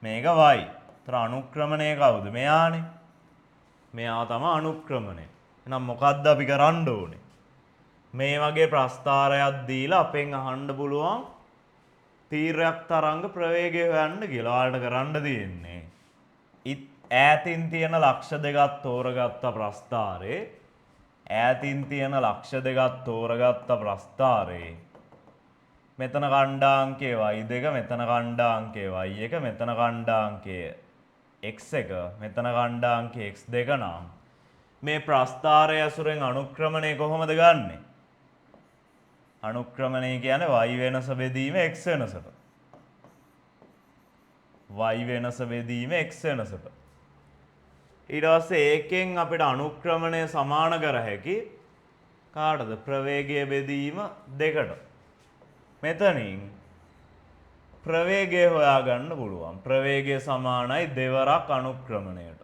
මේක y. ඒතර අනුක්‍රමණය කවුද? මෙයානේ. මෙයා තමයි අනුක්‍රමණය. එහෙනම් මොකද්ද අපි කරන්න ඕනේ? මේ වගේ ප්‍රස්ථාරයක් දීලා අපෙන් අහන්න පුළුවන් තීර්යක් තරංග ප්‍රවේගය හොයන්න කියලා. ඔයාලට කරන්න තියෙන්නේ ඈතින් තියෙන ලක්ෂ දෙකක් තෝරගත්ත ප්‍රස්ථාරේ මෙතන කණ්ඩාංකය y2 මෙතන කණ්ඩාංකය y1 මෙතන කණ්ඩාංකය x1 මෙතන කණ්ඩාංකය x2 නම් මේ ප්‍රස්ථාරය ඇසුරෙන් අනුක්‍රමණය කොහොමද ගන්නෙ? අනුක්‍රමණය කියන්නේ y වෙනස බෙදීම x වෙනසට. ඊට පස්සේ ඒකෙන් අපිට අනුක්‍රමණය සමාන කර හැකි කාටද? ප්‍රවේගය බෙදීම 2ට. මෙතනින් ප්‍රවේගය හොයාගන්න පුළුවන්. ප්‍රවේගය සමානයි දෙවරක් අනුක්‍රමණයට.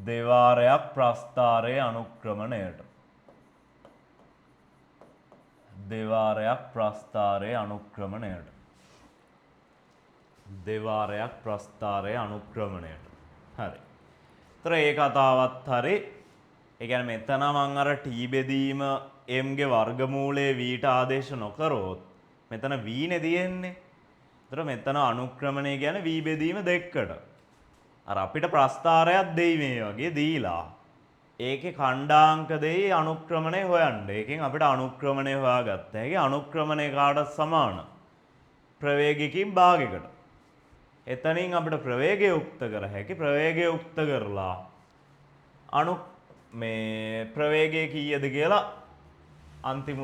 දෙවාරයක් ප්‍රස්ථාරයේ අනුක්‍රමණයට. හරි. ඒතර ඒ කතාවත් හරි. ඒ කියන්නේ මෙතන මම අර t බෙදීම m ගේ වර්ගමූලයේ v ට ආදේශ නොකරොත් මෙතන v නේ තියෙන්නේ. ඒතර මෙතන අනුක්‍රමණය කියන්නේ v බෙදීම 2කට. අර අපිට ප්‍රස්ථාරයක් දෙයි මේ වගේ දීලා ඒකේ ඛණ්ඩාංක දෙයි අනුක්‍රමණය හොයන්න. ඒකෙන් අපිට අනුක්‍රමණය හොයාගත්ත හැකි. අනුක්‍රමණය කාටත් සමාන ප්‍රවේගයකින් භාගයකට. එතනින් අපිට ප්‍රවේගය උක්ත කර හැකි. ප්‍රවේගය උක්ත කරලා මේ ප්‍රවේගය කීයද කියලා අන්තිම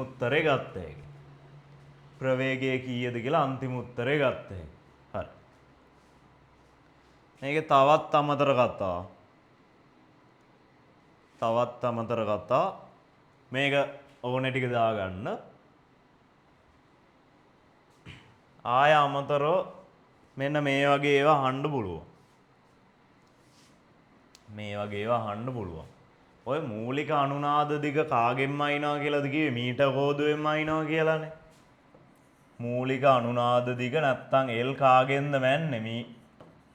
උත්තරේ ගත්ත හැකි. හරි. මේකේ තවත් අමතර කතා. මේක ඕනේ ටික දාගන්න. ආය අමතරව මෙන්න මේ වගේ ඒවා අහන්න පුළුවන්. ඔය මූලික අනුනාද දිග කාගෙන්ම අයින්නවා කියලාද කිව්වේ? මීටර් කෝදුවෙන්ම අයින්නවා කියලානේ. මූලික අනුනාද දිග නැත්තම් L කාගෙන්ද මැන්නේ?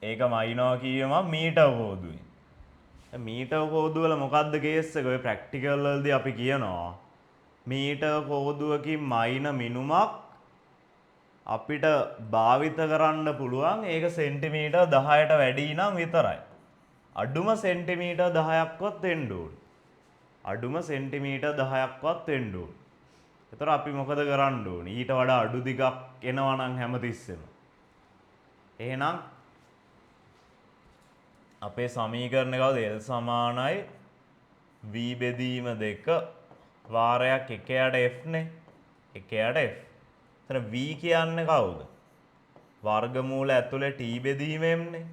ඒකම අයින්නවා කිව්වේ මම මීටර් කෝදුවෙන්. මීටර් කෝදුව වල මොකද්ද කේස් එක? ඔය ප්‍රැක්ටිකල් වලදී අපි කියනවා මීටර් කෝදුවකින් මයින මිනුමක් අපිට භාවිත කරන්න පුළුවන්. ඒක සෙන්ටිමීටර් 10ට වැඩි නම් විතරයි. අඩුම සෙන්ටිමීටර් 10ක්වත් වෙන්න ඕනේ. ඒතර අපි මොකද කරන්න ඕනේ? ඊට වඩා අඩු දිගක් එනවා නම් හැමතිස්සෙම. එහෙනම් අපේ සමීකරණය කවුද? L සමානයි v බෙදීම 2 වාරයක් 1යට f නේ. 1යට f. එතන v කියන්නේ කවුද? වර්ගමූල ඇතුලේ t බෙදීම m නේ.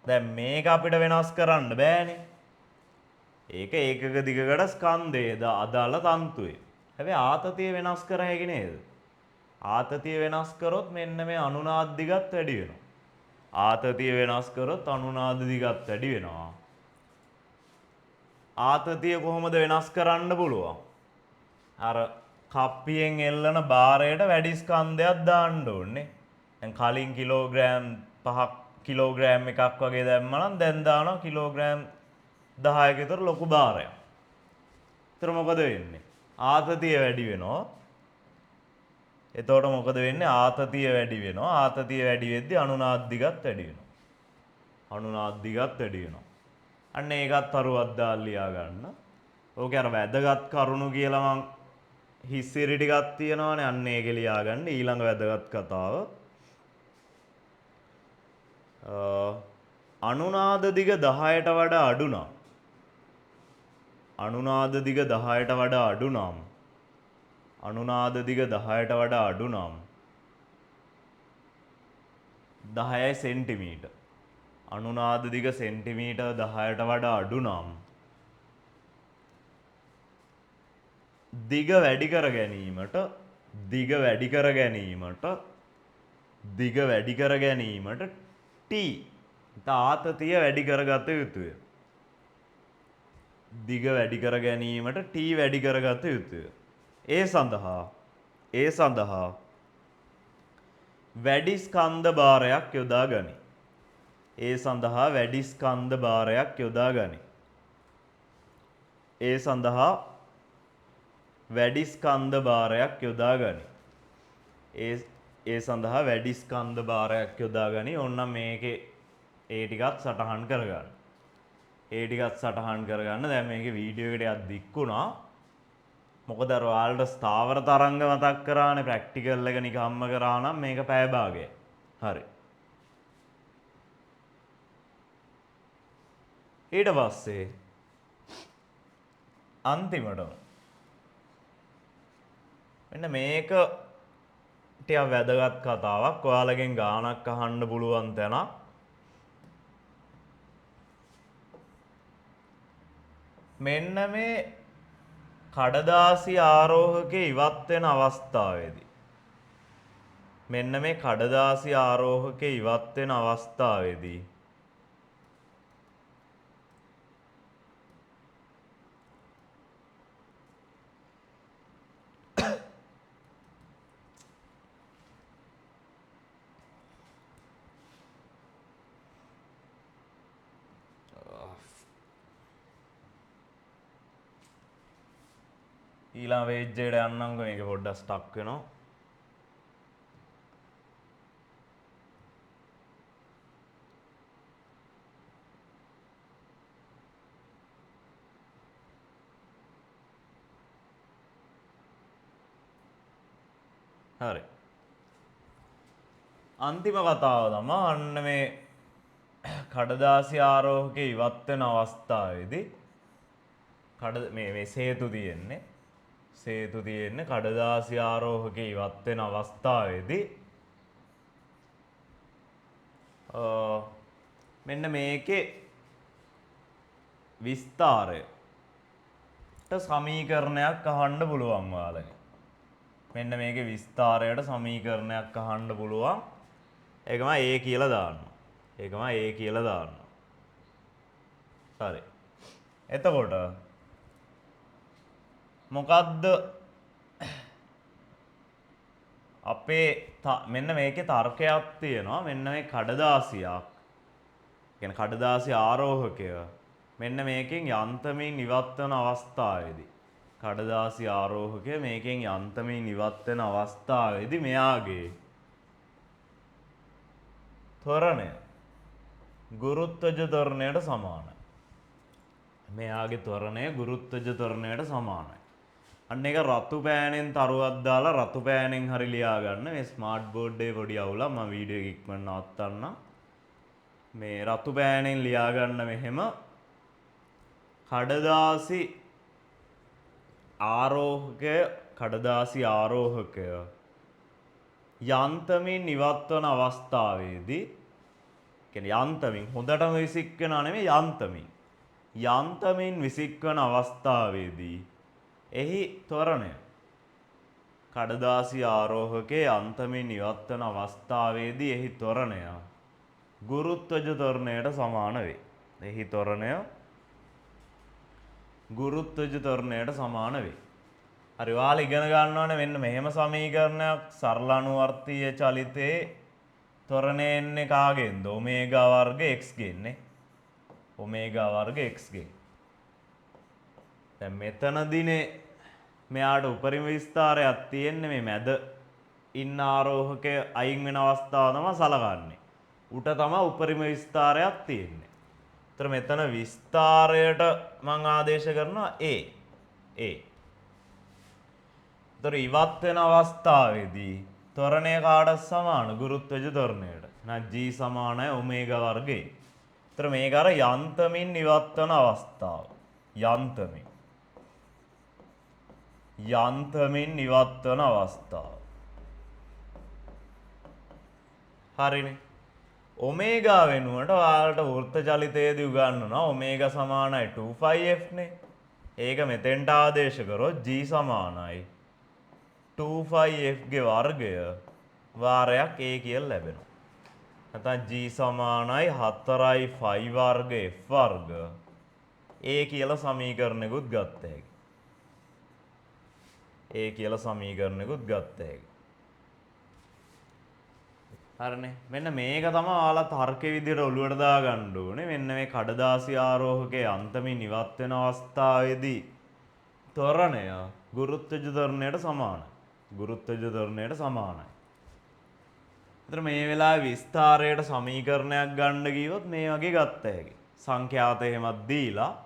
දැන් මේක අපිට වෙනස් කරන්න බෑනේ. ඒක ඒකක දිගකට ස්කන්ධයේද අදාළ තන්තුවේ. හැබැයි ආතතිය වෙනස් කර හැකි නේද? ආතතිය වෙනස් කරොත් මෙන්න මේ අනුනාද දිගත් වැඩි වෙනවා. ආතතිය කොහොමද වෙනස් කරන්න පුළුවන්? අර කප්පියෙන් එල්ලන භාරයට වැඩි ස්කන්ධයක් දාන්න ඕනේ. දැන් කලින් කිලෝග්‍රෑම් 5ක් කිලෝග්‍රෑම් එකක් වගේ දැම්මම නම් දැන් දානවා කිලෝග්‍රෑම් 10ක විතර ලොකු භාරයක්. ඒතර මොකද වෙන්නේ? ආතතිය වැඩි වෙනවා. එතකොට මොකද වෙන්නේ? ආතතිය වැඩි වෙනවා. ආතතිය වැඩි වෙද්දී අනුනාද දිගත් වැඩි වෙනවා. අනුනාද දිගත් වැඩි වෙනවා. අන්න ඒකත් අරුවක් දාලා ලියා ගන්න. ඕකේ අර වැදගත් කරුණු කියලා මං හිස්සිරි ටිකක් තියෙනවානේ. අන්න ඒක ලියා ගන්න. ඊළඟ වැදගත් කතාව. අනුනාද දිග 10ට වඩා අඩු නම් අනුනාද දිග 10ට වඩා අඩු නම් අනුනාද දිග 10ට වඩා අඩු නම් 10යි සෙන්ටිමීටර්. අනුනාද දිග සෙන්ටිමීටර් 10ට වඩා අඩු නම් දිග වැඩි කර ගැනීමට T ආතතිය වැඩි කරගත යුතුය. දිග වැඩි කර ගැනීමට T වැඩි කරගත යුතුය. ඒ සඳහා වැඩි ස්කන්ධ භාරයක් යොදා ගනි. ඒ සඳහා වැඩි ස්කන්ධ භාරයක් යොදා ගනි. ඒ සඳහා වැඩි ස්කන්ධ භාරයක් යොදා ගනි. ඒ සඳහා වැඩි ස්කන්ධ භාරයක් යොදා ගනි. ඕන්නම් මේකේ ඒ ටිකත් සටහන් කරගන්න. දැන් මේකේ වීඩියෝ එකට දික් වුණා. මොකද අර ඔයාලට ස්ථාවර තරංග මතක් කරානේ ප්‍රැක්ටිකල් එක නිකම්ම කරා නම් මේක පැය භාගයයි. හරි. ඊට පස්සේ අන්තිමටම මෙන්න මේක ටිකක් වැදගත් කතාවක්. ඔයාලගෙන් ගානක් අහන්න පුළුවන් තැනක්. මෙන්න මේ කඩදාසි ආරෝහකේ ඉවත් වෙන අවස්ථාවේදී ඊළඟ පේජ් එකට යන්නම්කො. මේක පොඩ්ඩක් ස්ටක් වෙනවා. හරි. අන්තිම කතාව තමයි අන්න මේ කඩදාසි ආරෝහකේ ඉවත් වෙන අවස්ථාවේදී මේ සේතු තියෙන්නේ කඩදාසි ආරෝහකේ ඉවත් වෙන අවස්ථාවේදී මෙන්න මේකේ විස්තරයට සමීකරණයක් අහන්න පුළුවන් ඔයාලගෙන්. මෙන්න මේකේ විස්තරයට සමීකරණයක් අහන්න පුළුවන්. ඒකම A කියලා දාන්න. හරි. එතකොට මොකද්ද අපේ මෙන්න මේකේ තර්කයක් තියෙනවා. මෙන්න මේ කඩදාසියක් කියන්නේ කඩදාසි ආරෝහකය මෙන්න මේකෙන් යන්තමින් ඉවත් වෙන අවස්ථාවේදී මෙයාගේ ත්වරණය ගුරුත්වජ ත්වරණයට සමානයි. අන්න ඒක රතු පෑනෙන් තරුවක් දාලා රතු පෑනෙන් හරි ලියා ගන්න. මේ ස්මාර්ට් බෝඩ් එකේ පොඩි අවුලක්. මම වීඩියෝ එක ඉක්මනට නවත්තන්නම්. මේ රතු පෑනෙන් ලියා ගන්න මෙහෙම කඩදාසි ආරෝහකය යන්තමින් ඉවත් වන අවස්ථාවේදී කියන්නේ යන්තමින් හොඳටම විසික් වෙනව නෙමෙයි යන්තමින් විසික් වන අවස්ථාවේදී එහි ත්වරණය කඩදාසි ආරෝහකේ යන්තමින් ඉවත් වන අවස්ථාවේදී එහි ත්වරණය ගුරුත්වජ ත්වරණයට සමාන වේ. එහි ත්වරණය ගුරුත්වජ ත්වරණයට සමාන වේ. හරි ඔයාලා ඉගෙන ගන්න ඕනේ මෙන්න මෙහෙම සමීකරණයක් සරල අනුවර්තීය චලිතේ ත්වරණය එන්නේ කාගෙන්ද? ඔමේගා වර්ග x ගෙන්නේ. ඔමේගා වර්ග x ගෙන්. දැන් මෙතනදීනේ මෙයාට උපරිම විස්තරයක් තියෙන්නේ මේ මැද ඉන්න ආරෝහකය අයින් වෙන අවස්ථාව තමයි සලකන්නේ. උට තමයි උපරිම විස්තරයක් තියෙන්නේ. ඒතර මෙතන විස්තරයට මම ආදේශ කරනවා a. ඒතර ඉවත් වෙන අවස්ථාවේදී ත්වරණය කාටද සමාන? ගුරුත්වජ ත්වරණයට. එහෙනම් g සමානයි ඔමේගා වර්ගය. ඒතර මේක අර යන්තමින් ඉවත් වෙන අවස්ථාව. යන්තමින් ඉවත් වෙන අවස්ථාව. හරිනේ. ඔමේගා වෙනුවට ඔයාලට වෘත්ත චලිතයේදී උගන්වනවා ඔමේගා සමානයි 2πf නේ. ඒක මෙතෙන්ට ආදේශ කරොත් g සමානයි 2πf ගේ වර්ගය වාරයක් a කියලා ලැබෙනවා. නැත්නම් g සමානයි 4යි phi වර්ග f වර්ග a කියලා සමීකරණයකුත් ගත්ත හැකියි. හරිනේ. මෙන්න මේක තමයි ඔයාලා තර්ක විදියට ඔලුවට දාගන්න ඕනේ. මෙන්න මේ කඩදාසි ආරෝහකයේ අන්තමින් ඉවත් වෙන අවස්ථාවේදී ත්වරණය ගුරුත්වජ ත්වරණයට සමානයි. ඒතර මේ වෙලාවේ විස්තරයට සමීකරණයක් ගන්න ගියොත් මේ වගේ ගත්ත හැකියි. සංඛ්‍යාත එහෙමත් දීලා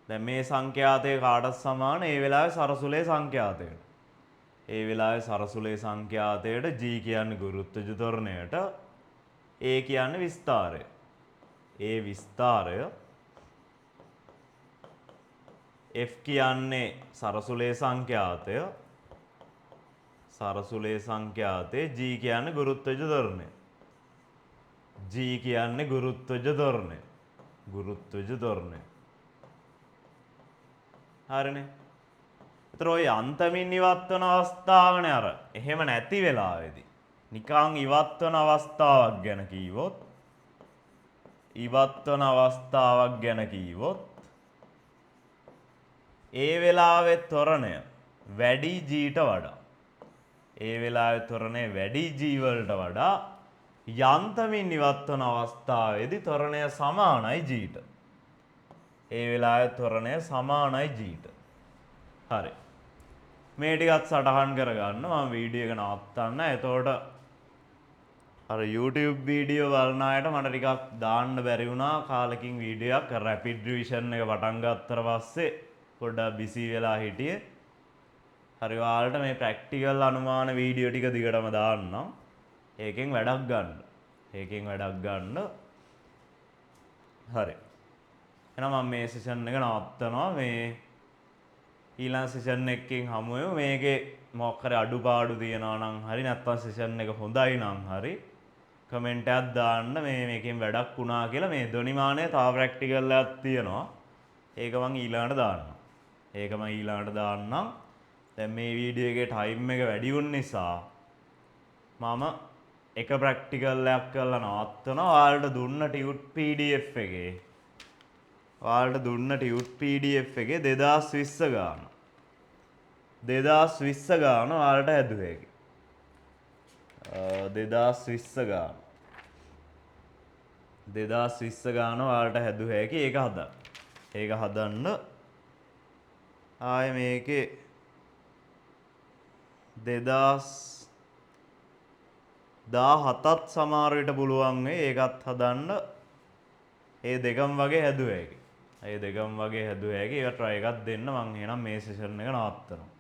දැන් මේ සංඛ්‍යාතය කාටද සමාන? ඒ වෙලාවේ සරසුලේ සංඛ්‍යාතයට. ඒ වෙලාවේ සරසුලේ සංඛ්‍යාතයට g කියන්නේ ගුරුත්වජ ත්වරණයට a කියන්නේ විස්තරය. ඒ විස්තරය f කියන්නේ සරසුලේ සංඛ්‍යාතය g කියන්නේ ගුරුත්වජ ත්වරණය. හරිනේ. ඒතර ඔය අන්තමින් ඉවත් වෙන අවස්ථාවනේ අර. එහෙම නැති වෙලාවේදී නිකන් ඉවත් වෙන අවස්ථාවක් ගැන කීවොත් ඒ වෙලාවේ ත්වරණය වැඩි g වලට වඩා යන්තමින් ඉවත් වෙන අවස්ථාවේදී ත්වරණය සමානයි g ට. හරි. මේ ටිකත් සටහන් කරගන්න මම වීඩියෝ එක නවත්තන්න. එතකොට අර YouTube වීඩියෝ බලන අයට මට ටිකක් දාන්න බැරි වුණා කාලෙකින් වීඩියෝ එකක්. රැපිඩ් රිවිෂන් එක පටන් ගත්තට පස්සේ පොඩ්ඩක් බිසි වෙලා හිටියේ. හරි ඔයාලට මේ ප්‍රැක්ටිකල් අනුමාන වීඩියෝ ටික දිගටම දාන්නම්. ඒකෙන් වැඩක් ගන්න. හරි. එහෙනම් මම මේ සෙෂන් එක නවත්තනවා. මේ ඊළඟ සෙෂන් එකකින් හමු වෙමු. මේකේ මොකක් හරි අඩුපාඩු තියෙනවා නම් හරි නැත්නම් සෙෂන් එක හොඳයි නම් හරි කමෙන්ට් එකක් දාන්න මේකෙන් වැඩක් වුණා කියලා. මේ ධ්වනිමානය තව ප්‍රැක්ටිකල් එකක් තියෙනවා. ඒක මම ඊළඟට දාන්නම්. දැන් මේ වීඩියෝ එකේ ටයිම් එක වැඩි වුන නිසා මම එක ප්‍රැක්ටිකල් එකක් කරලා නවත්තනවා. ඔයාලට දුන්න ටියුට් PDF එකේ 2020 ගාන. 2020 ගාන ඔයාලට හැදුවේ. 2020 ගාන ඔයාලට හැදුවේ. ඒක හදන්න ආයේ මේකේ 2017ත් සමහර විට පුළුවන් වෙයි. ඒකත් හදන්න. ඒ දෙකම වගේ හැදුවේ. ඒක try එකක් දෙන්න. මම එහෙනම් මේ සෙෂන් එක නවත්තනවා.